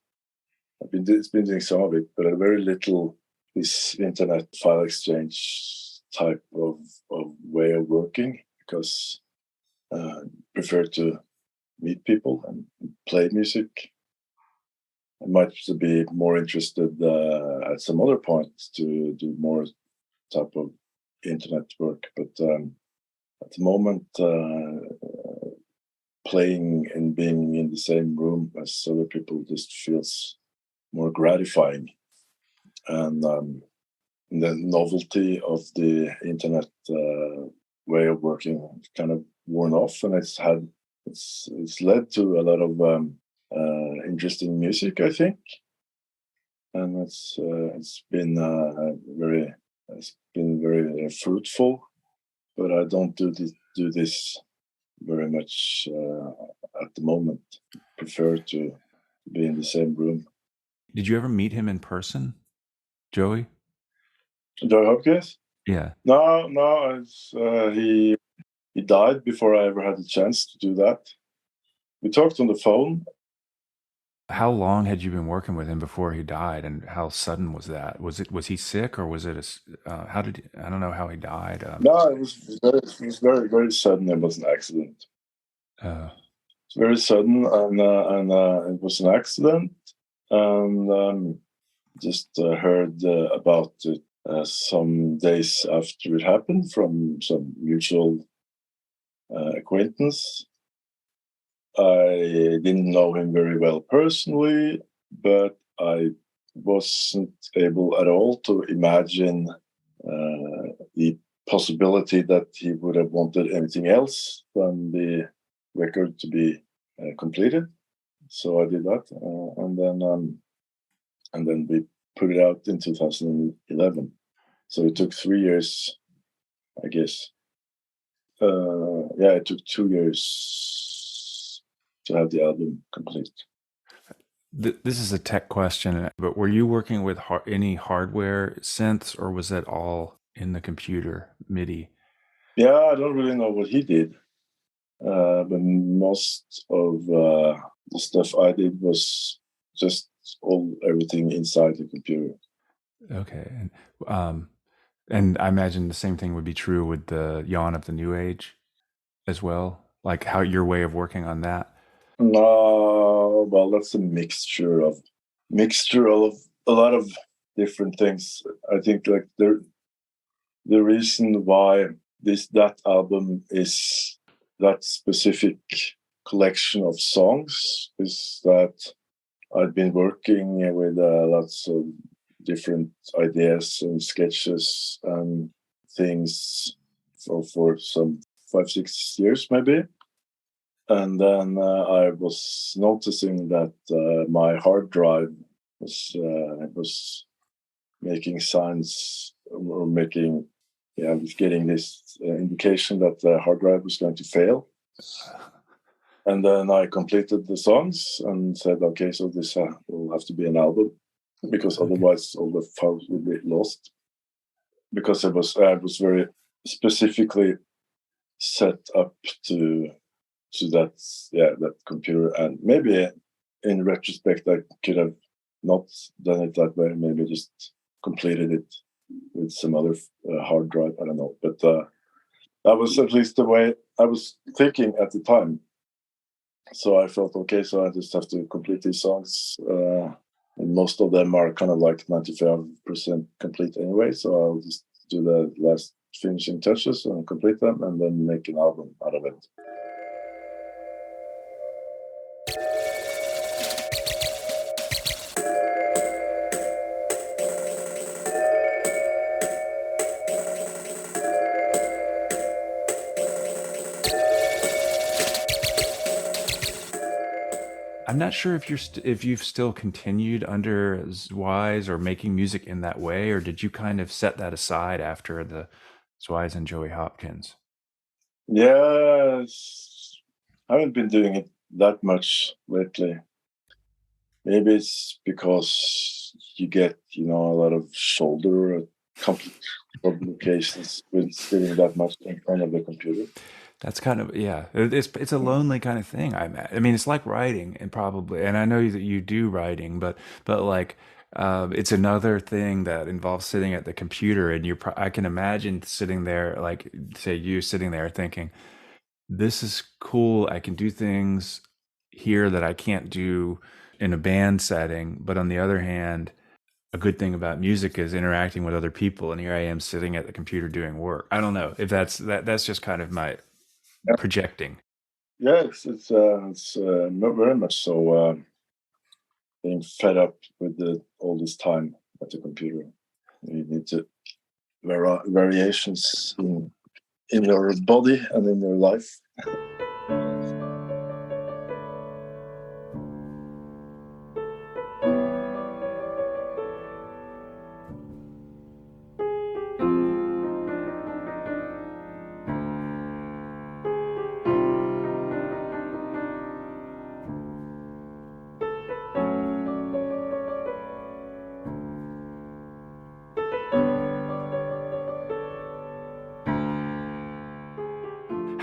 It's been doing some of it, but very little this internet file exchange type of way of working, because I prefer to meet people and play music. I might be more interested at some other point to do more type of internet work, but at the moment, playing and being in the same room as other people just feels more gratifying, and the novelty of the internet way of working kind of worn off, and it's led to a lot of interesting music, I think, and it's been very fruitful. But I don't do this very much at the moment. Prefer to be in the same room. Did you ever meet him in person, Joey? Joey Hopkins? Yeah. No. He died before I ever had the chance to do that. We talked on the phone. How long had you been working with him before he died, and how sudden was that? Was he sick, or was it I don't know how he died. No, it was very, very sudden. It was an accident. It's very sudden, and it was an accident, and just heard about it some days after it happened from some mutual acquaintance. I didn't know him very well personally, but I wasn't able at all to imagine the possibility that he would have wanted anything else than the record to be completed. So I did that, and then we put it out in 2011. So it took 3 years, I guess. It took 2 years to have the album complete. This is a tech question, but were you working with any hardware synths, or was that all in the computer MIDI? Yeah, I don't really know what he did, but most of the stuff I did was just everything inside the computer. Okay, and I imagine the same thing would be true with the Yawn of the New Age as well. Like how your way of working on that. No, well, that's a mixture of a lot of different things. I think like the reason why that album is that specific collection of songs is that I've been working with lots of different ideas and sketches and things for some 5-6 years maybe. And then I was noticing that my hard drive was making signs or was getting this indication that the hard drive was going to fail. And then I completed the songs and said, okay, so this will have to be an album, because otherwise all the files would be lost. Because I was very specifically set up to that computer, and maybe in retrospect I could have not done it that way, maybe just completed it with some other hard drive, I don't know, but that was at least the way I was thinking at the time. So I felt, okay, so I just have to complete these songs, and most of them are kind of like 95% complete anyway, so I'll just do the last finishing touches and complete them and then make an album out of it. I'm not sure if you've still continued under Zweizz or making music in that way, or did you kind of set that aside after the Zweizz and Joey Hopkins? Yes, I haven't been doing it that much lately. Maybe it's because you get, a lot of shoulder complications with sitting that much in front of the computer. That's kind of, yeah, it's a lonely kind of thing. I mean, it's like writing, and I know that you do writing, but like, it's another thing that involves sitting at the computer, and I can imagine sitting there, like say you sitting there thinking, this is cool. I can do things here that I can't do in a band setting. But on the other hand, a good thing about music is interacting with other people. And here I am sitting at the computer doing work. I don't know if that's just kind of my projecting. Yes, it's not very much so. Being fed up with all this time at the computer, you need to variations in your body and in your life.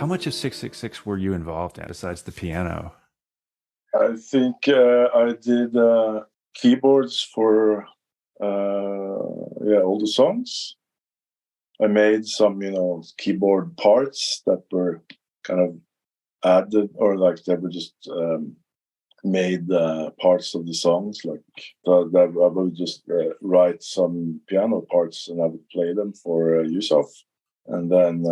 How much of 666 were you involved in besides the piano? I think I did keyboards for all the songs. I made some, keyboard parts that were kind of added, or like they were just made parts of the songs. Like that I would just write some piano parts and I would play them for Yusuf. And then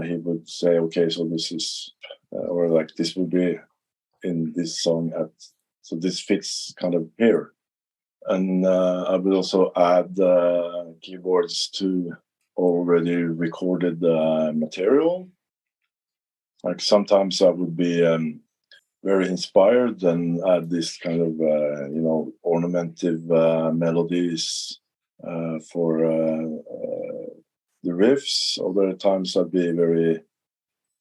he would say, okay, so this is, or like this would be in this song, so this fits kind of here. And I would also add keyboards to already recorded material. Like sometimes I would be very inspired and add this kind of, ornamentive melodies for the riffs. Other times I'd be very,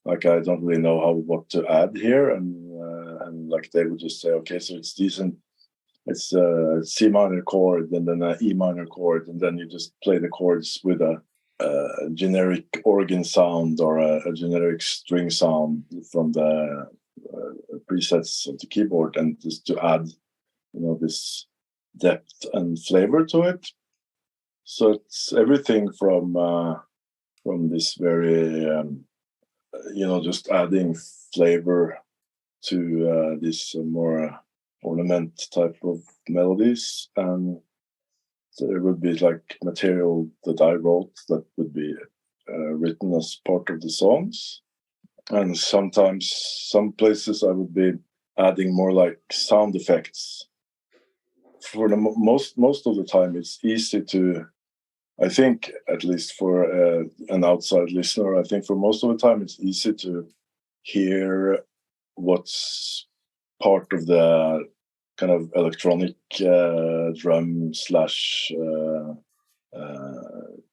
like, I don't really know what to add here. And like they would just say, okay, so it's decent. It's a C minor chord and then an E minor chord. And then you just play the chords with a generic organ sound or a generic string sound from the presets of the keyboard, and just to add, this depth and flavor to it. So it's everything from this very, just adding flavor to this more ornament type of melodies, and there would be like material that I wrote that would be written as part of the songs. And sometimes some places I would be adding more like sound effects. For the most of the time, it's easy to, I think, at least for an outside listener, I think for most of the time it's easy to hear what's part of the kind of electronic drum /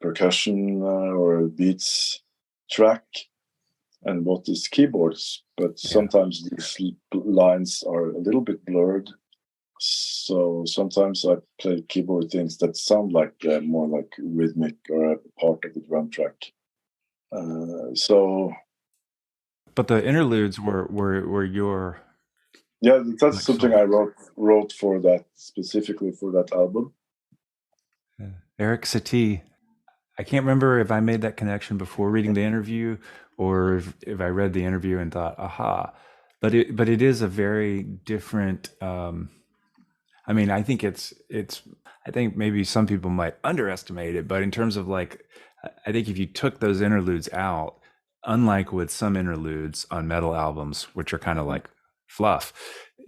percussion or beats track, and what is keyboards. But sometimes these lines are a little bit blurred. So sometimes I play keyboard things that sound like more like rhythmic or a part of the drum track. But the interludes were your... Yeah, that's something I wrote for that, specifically for that album. Erik Satie. I can't remember if I made that connection before reading the interview or if I read the interview and thought, aha. But it is a very different. I think I think maybe some people might underestimate it, but in terms of like, I think if you took those interludes out, unlike with some interludes on metal albums, which are kind of like fluff,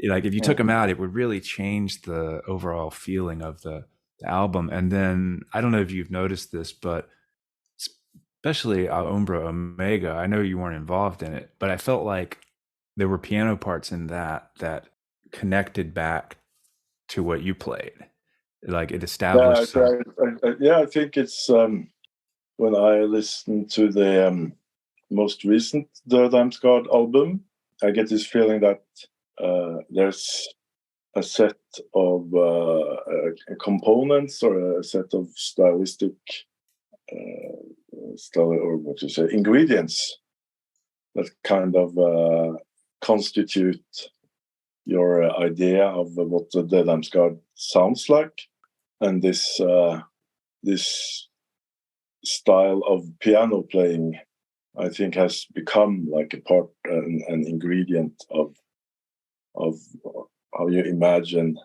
like if you took them out, it would really change the overall feeling of the album. And then I don't know if you've noticed this, but especially Umbra Omega, I know you weren't involved in it, but I felt like there were piano parts in that connected back to what you played. Like it established. I think it's when I listened to the most recent Dødheimsgard album, I get this feeling that there's a set of components or a set of stylistic ingredients that kind of constitute your idea of what the Dødheimsgard sounds like. And this style of piano playing, I think, has become like a part, an ingredient of how you imagine.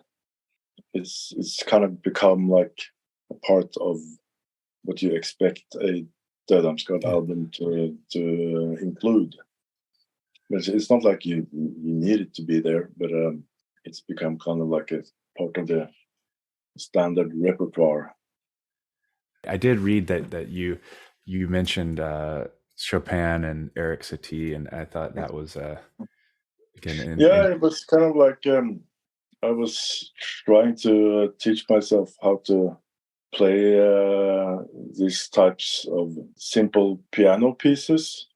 It's kind of become like a part of what you expect a Dødheimsgard album to include. It's not like you need it to be there, but it's become kind of like a part of the standard repertoire. I did read that you mentioned Chopin and Erik Satie, and I thought that was again. It was kind of like I was trying to teach myself how to play these types of simple piano pieces,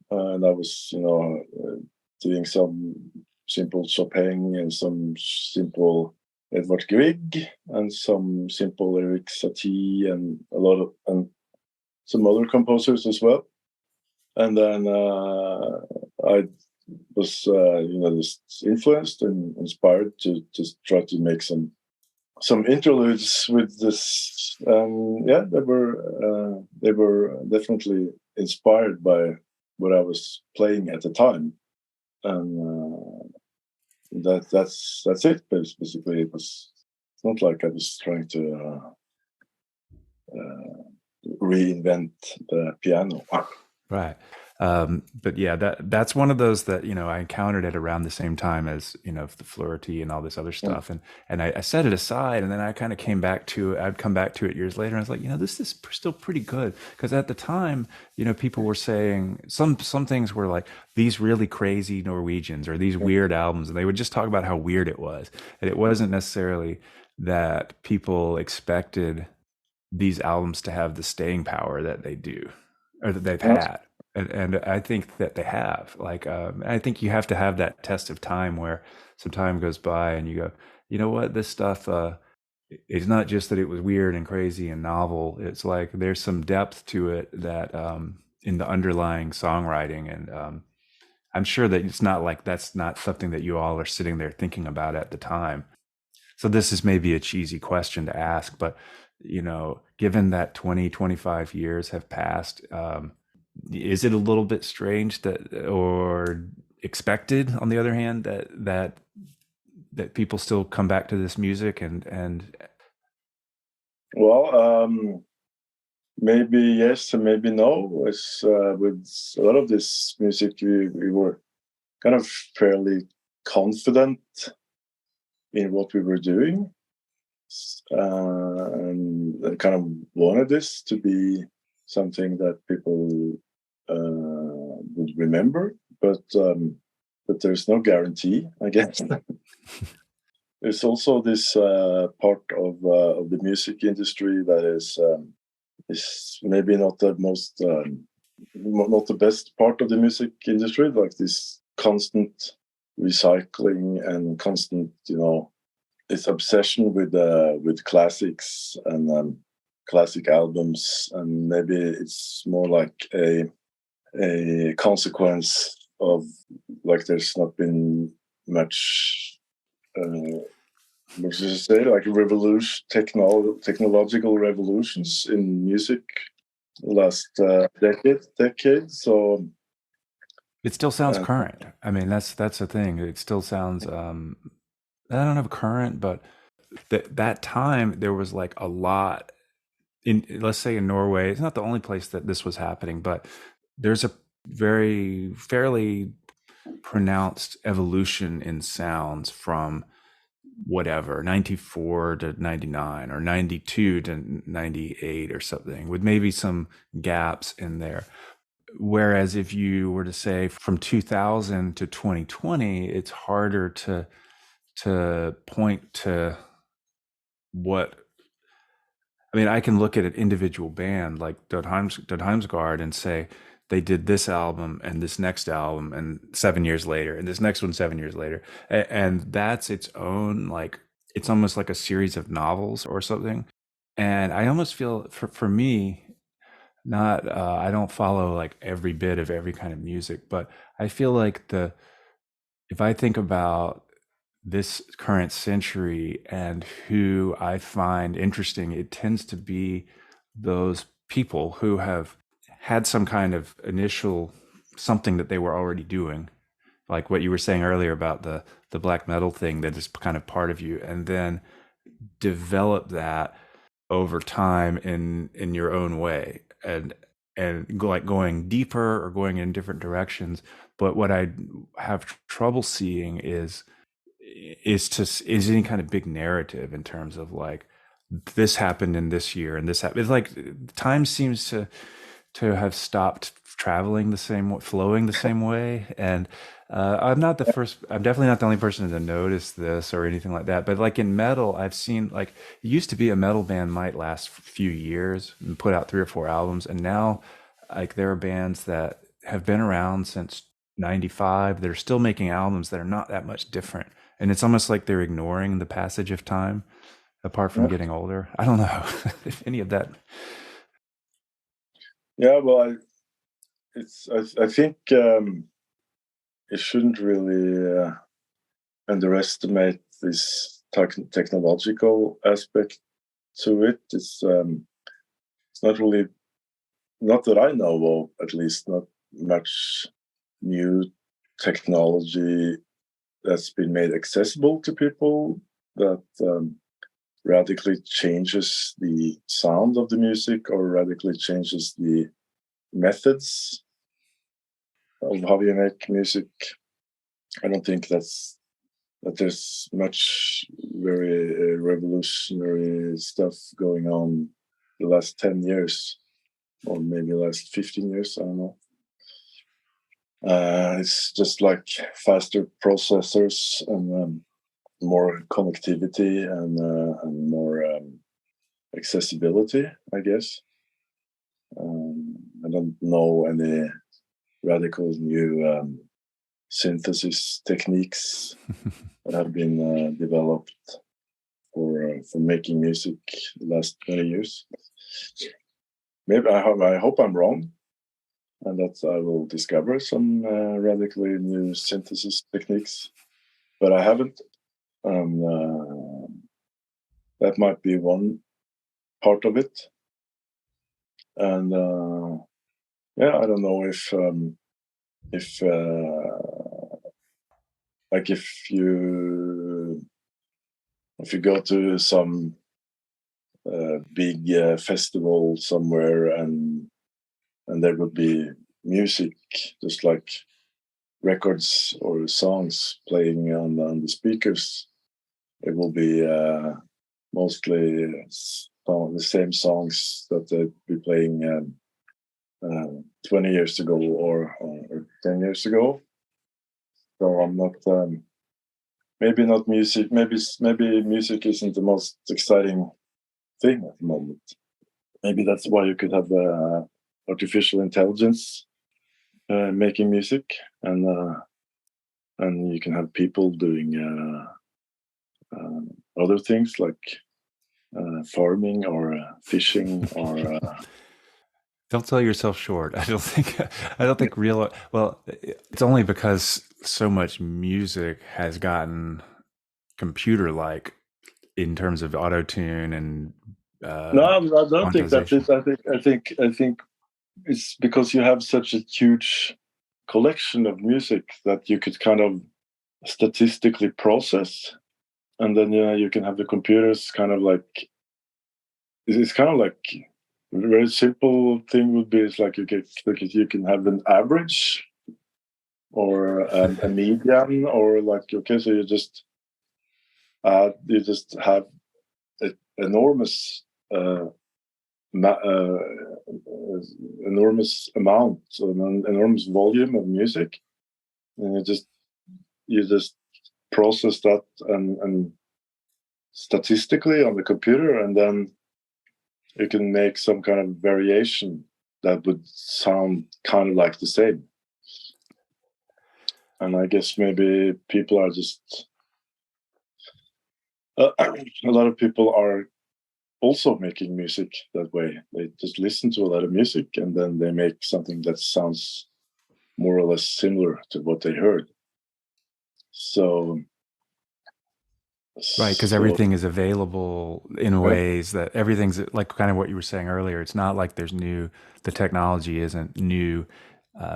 and I was doing some simple Chopin and some simple Edvard Grieg and some simple Erik Satie and and some other composers as well. And then I was, just influenced and inspired to just try to make some interludes with this. Yeah, they were definitely inspired by what I was playing at the time, and that's it. Basically, it's not like I was trying to reinvent the piano. Right. But yeah, that's one of those that, I encountered it around the same time as, the Fleurety and all this other stuff. And I set it aside, and then I kind of I'd come back to it years later. And I was like, this is still pretty good. Because at the time, people were saying some things were like these really crazy Norwegians or these weird albums. And they would just talk about how weird it was. And it wasn't necessarily that people expected these albums to have the staying power that they do or that they've had. And I think that they have. Like, I think you have to have that test of time where some time goes by and you go, you know what, this stuff, it's not just that it was weird and crazy and novel. It's like there's some depth to it that in the underlying songwriting. And I'm sure that it's not like that's not something that you all are sitting there thinking about at the time. So this is maybe a cheesy question to ask, but given that 20, 25 years have passed, is it a little bit strange that, or expected on the other hand, that people still come back to this music and Well, maybe yes and maybe no. As with a lot of this music, we were kind of fairly confident in what we were doing, and kind of wanted this to be something that people would remember, but there's no guarantee, I guess. There's also this part of the music industry that is maybe not the most not the best part of the music industry, like this constant recycling and constant, this obsession with classics and classic albums, and maybe it's more like a consequence of, like, there's not been much what should I say, like technological revolutions in music last decade. So it still sounds current. I mean, that's the thing. It still sounds I don't have current, but that time there was like a lot in, let's say in Norway. It's not the only place that this was happening, but there's a fairly pronounced evolution in sounds from whatever 94 to 99 or 92 to 98 or something, with maybe some gaps in there. Whereas if you were to say from 2000 to 2020, it's harder to point to what. I mean, I can look at an individual band like Dødheimsgard and say they did this album and this next album and 7 years later and this next one 7 years later, and that's its own, like, it's almost like a series of novels or something. And I almost feel for me, not I don't follow like every bit of every kind of music, but I feel like if I think about this current century and who I find interesting, it tends to be those people who have had some kind of initial something that they were already doing, like what you were saying earlier about the black metal thing that is kind of part of you, and then develop that over time in your own way, and like going deeper or going in different directions. But what I have trouble seeing is any kind of big narrative in terms of like, this happened in this year and this happened. It's like time seems to have stopped traveling the same way, flowing the same way. And I'm definitely not the only person to notice this or anything like that. But like in metal, I've seen, like, it used to be a metal band might last a few years and put out 3 or 4 albums. And now, like, there are bands that have been around since 95 that are still making albums that are not that much different. And it's almost like they're ignoring the passage of time, apart from getting older. I don't know if any of that. Yeah, well, I think you shouldn't really underestimate this technological aspect to it. It's not really, not that I know of, at least, not much new technology that's been made accessible to people that radically changes the sound of the music or radically changes the methods of how you make music. I don't think that there's much very revolutionary stuff going on the last 10 years or maybe the last 15 years, I don't know. It's just like faster processors and more connectivity and more accessibility, I guess. I don't know any radical new synthesis techniques that have been developed for making music the last 20 years. Maybe I hope I'm wrong, and that I will discover some radically new synthesis techniques, but I haven't. That might be one part of it, and yeah, I don't know if like if you go to some big festival somewhere and there would be music, just like records or songs playing on the speakers, it will be mostly the same songs that they'd be playing 20 years ago or 10 years ago. So I'm not, maybe not music, maybe music isn't the most exciting thing at the moment. Maybe that's why you could have artificial intelligence making music, and you can have people doing other things like farming or fishing or. Don't sell yourself short. I don't think real. Well, it's only because so much music has gotten computer-like in terms of auto-tune and. No, I don't think that's it. I think it's because you have such a huge collection of music that you could kind of statistically process, and then you can have the computers kind of like. It's kind of like. A very simple thing would be it's like you can have an average or a median, or like, okay, so you just have enormous enormous amount, so an enormous volume of music, and you just process that and statistically on the computer, and then you can make some kind of variation that would sound kind of like the same. And I guess maybe people are just a lot of people are also making music that way. They just listen to a lot of music and then they make something that sounds more or less similar to what they heard. So right, because everything is available in ways that everything's like kind of what you were saying earlier. It's not like the technology isn't new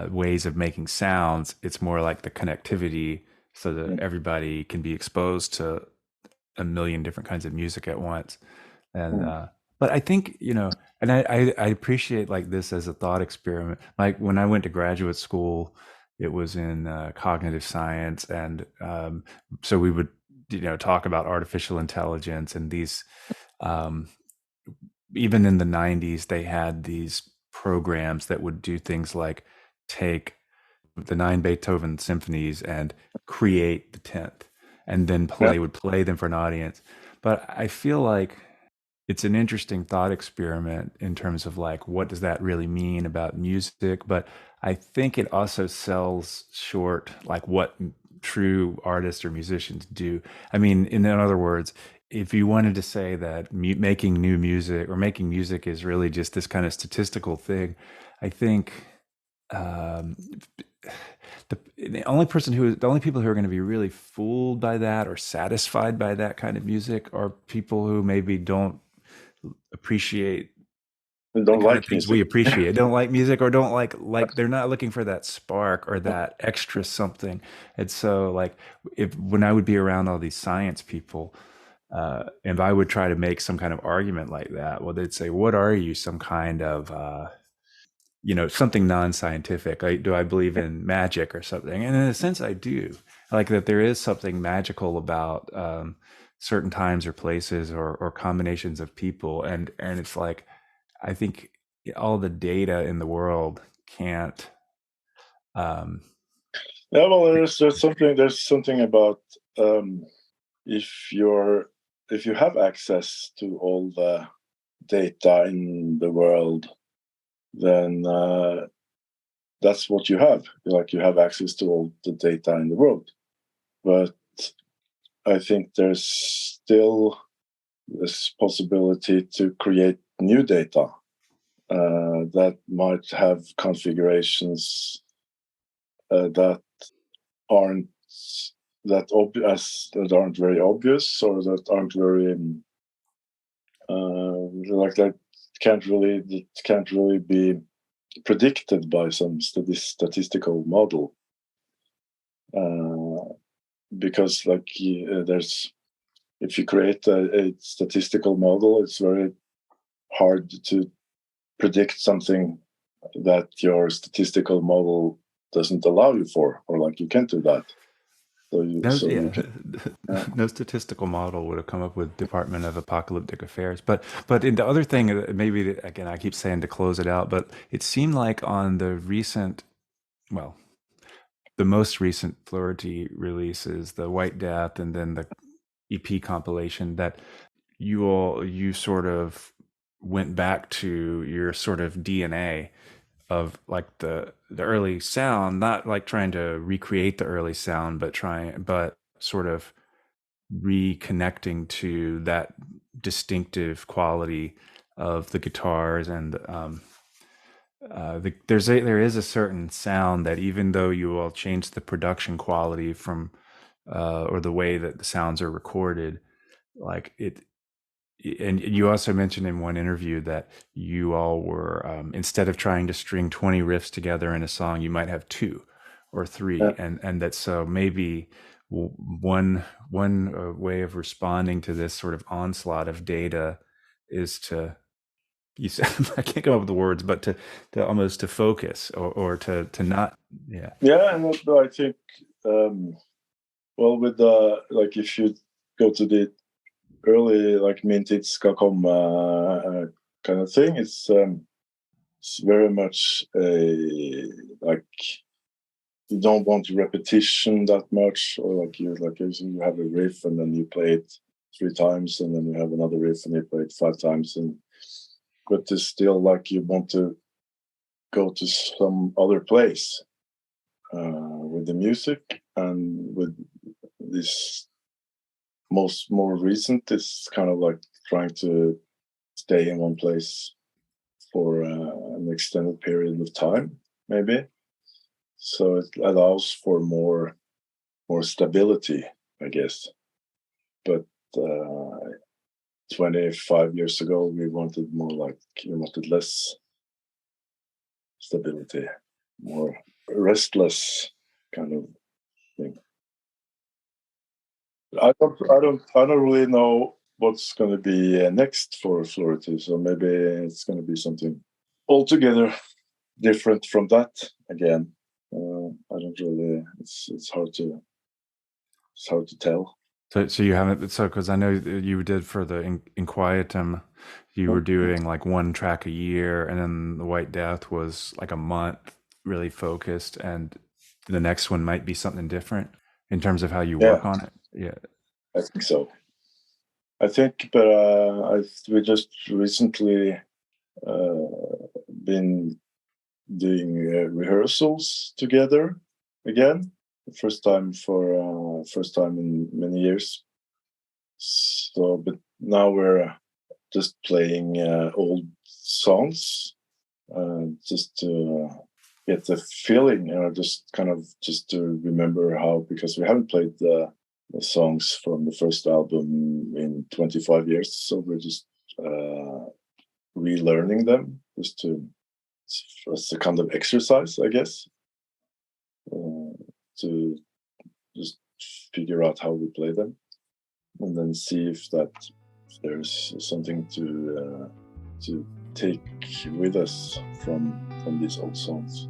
ways of making sounds. It's more like the connectivity so that everybody can be exposed to a million different kinds of music at once. And but I think, and I appreciate like this as a thought experiment. Like when I went to graduate school, it was in cognitive science, and so we would talk about artificial intelligence, and these even in the 90s they had these programs that would do things like take the 9 Beethoven symphonies and create the 10th and then would play them for an audience. But I feel like it's an interesting thought experiment in terms of like, what does that really mean about music? But I think it also sells short like what true artists or musicians do. I mean, in other words, if you wanted to say that making new music or making music is really just this kind of statistical thing, I think um, the only people who are going to be really fooled by that or satisfied by that kind of music are people who maybe don't appreciate I the don't kind of like things we music. appreciate, don't like music, or don't like they're not looking for that spark or that extra something. And so like, if when I would be around all these science people, if I would try to make some kind of argument like that, well, they'd say, what are you, some kind of something non-scientific? Like, do I believe in magic or something? And in a sense I do. Like that there is something magical about certain times or places, or combinations of people, and it's like, I think all the data in the world can't. Um, Yeah, well, there's something about um, if you have access to all the data in the world, then that's what you have. Like you have access to all the data in the world. But I think there's still this possibility to create new data that might have configurations that aren't that aren't very obvious, or that aren't very like that can't really be predicted by some statistical model, because like there's if you create a statistical model, it's very hard to predict something that your statistical model doesn't allow you for, or like you can't do that. So you can. no statistical model would have come up with Department of Apocalyptic Affairs. But in the other thing, maybe again, I keep saying to close it out, but it seemed like on well, the most recent Fleurety releases, the White Death, and then the EP compilation, that you sort of went back to your sort of DNA of like the early sound, not like trying to recreate the early sound, but sort of reconnecting to that distinctive quality of the guitars. And there is a certain sound that, even though you will change the production quality from or the way that the sounds are recorded, like it. And you also mentioned in one interview that you all were, instead of trying to string 20 riffs together in a song, you might have two or three, Yeah, and that so maybe one way of responding to this sort of onslaught of data is to, you said, I can't come up with the words, but to almost to focus, or to not. Yeah. yeah, and I think well, with the like if you go to the early like minted ska kind of thing, it's very much a like you don't want repetition that much, or you have a riff and then you play it 3 times, and then you have another riff and you play it 5 times, and but it's still like you want to go to some other place with the music. And with this more recent, it's kind of like trying to stay in one place for an extended period of time, maybe. So it allows for more stability, I guess. But 25 years ago, we wanted less stability, more restless kind of thing. I don't really know what's going to be next for Fleurety. So maybe it's going to be something altogether different from that again. I don't really. It's hard to tell. So you haven't, so because I know you did for the Inquietum, you were doing like one track a year, and then the White Death was like a month, really focused, and the next one might be something different in terms of how you Yeah, work on it. Yeah. I think so. I think, but we just recently been doing rehearsals together again. The first time in many years. So, but now we're just playing old songs, just to get the feeling, just to remember how, because we haven't played the songs from the first album in 25 years, so we're just relearning them, just as a kind of exercise, I guess, to just figure out how we play them, and then see if there's something to take with us from these old songs.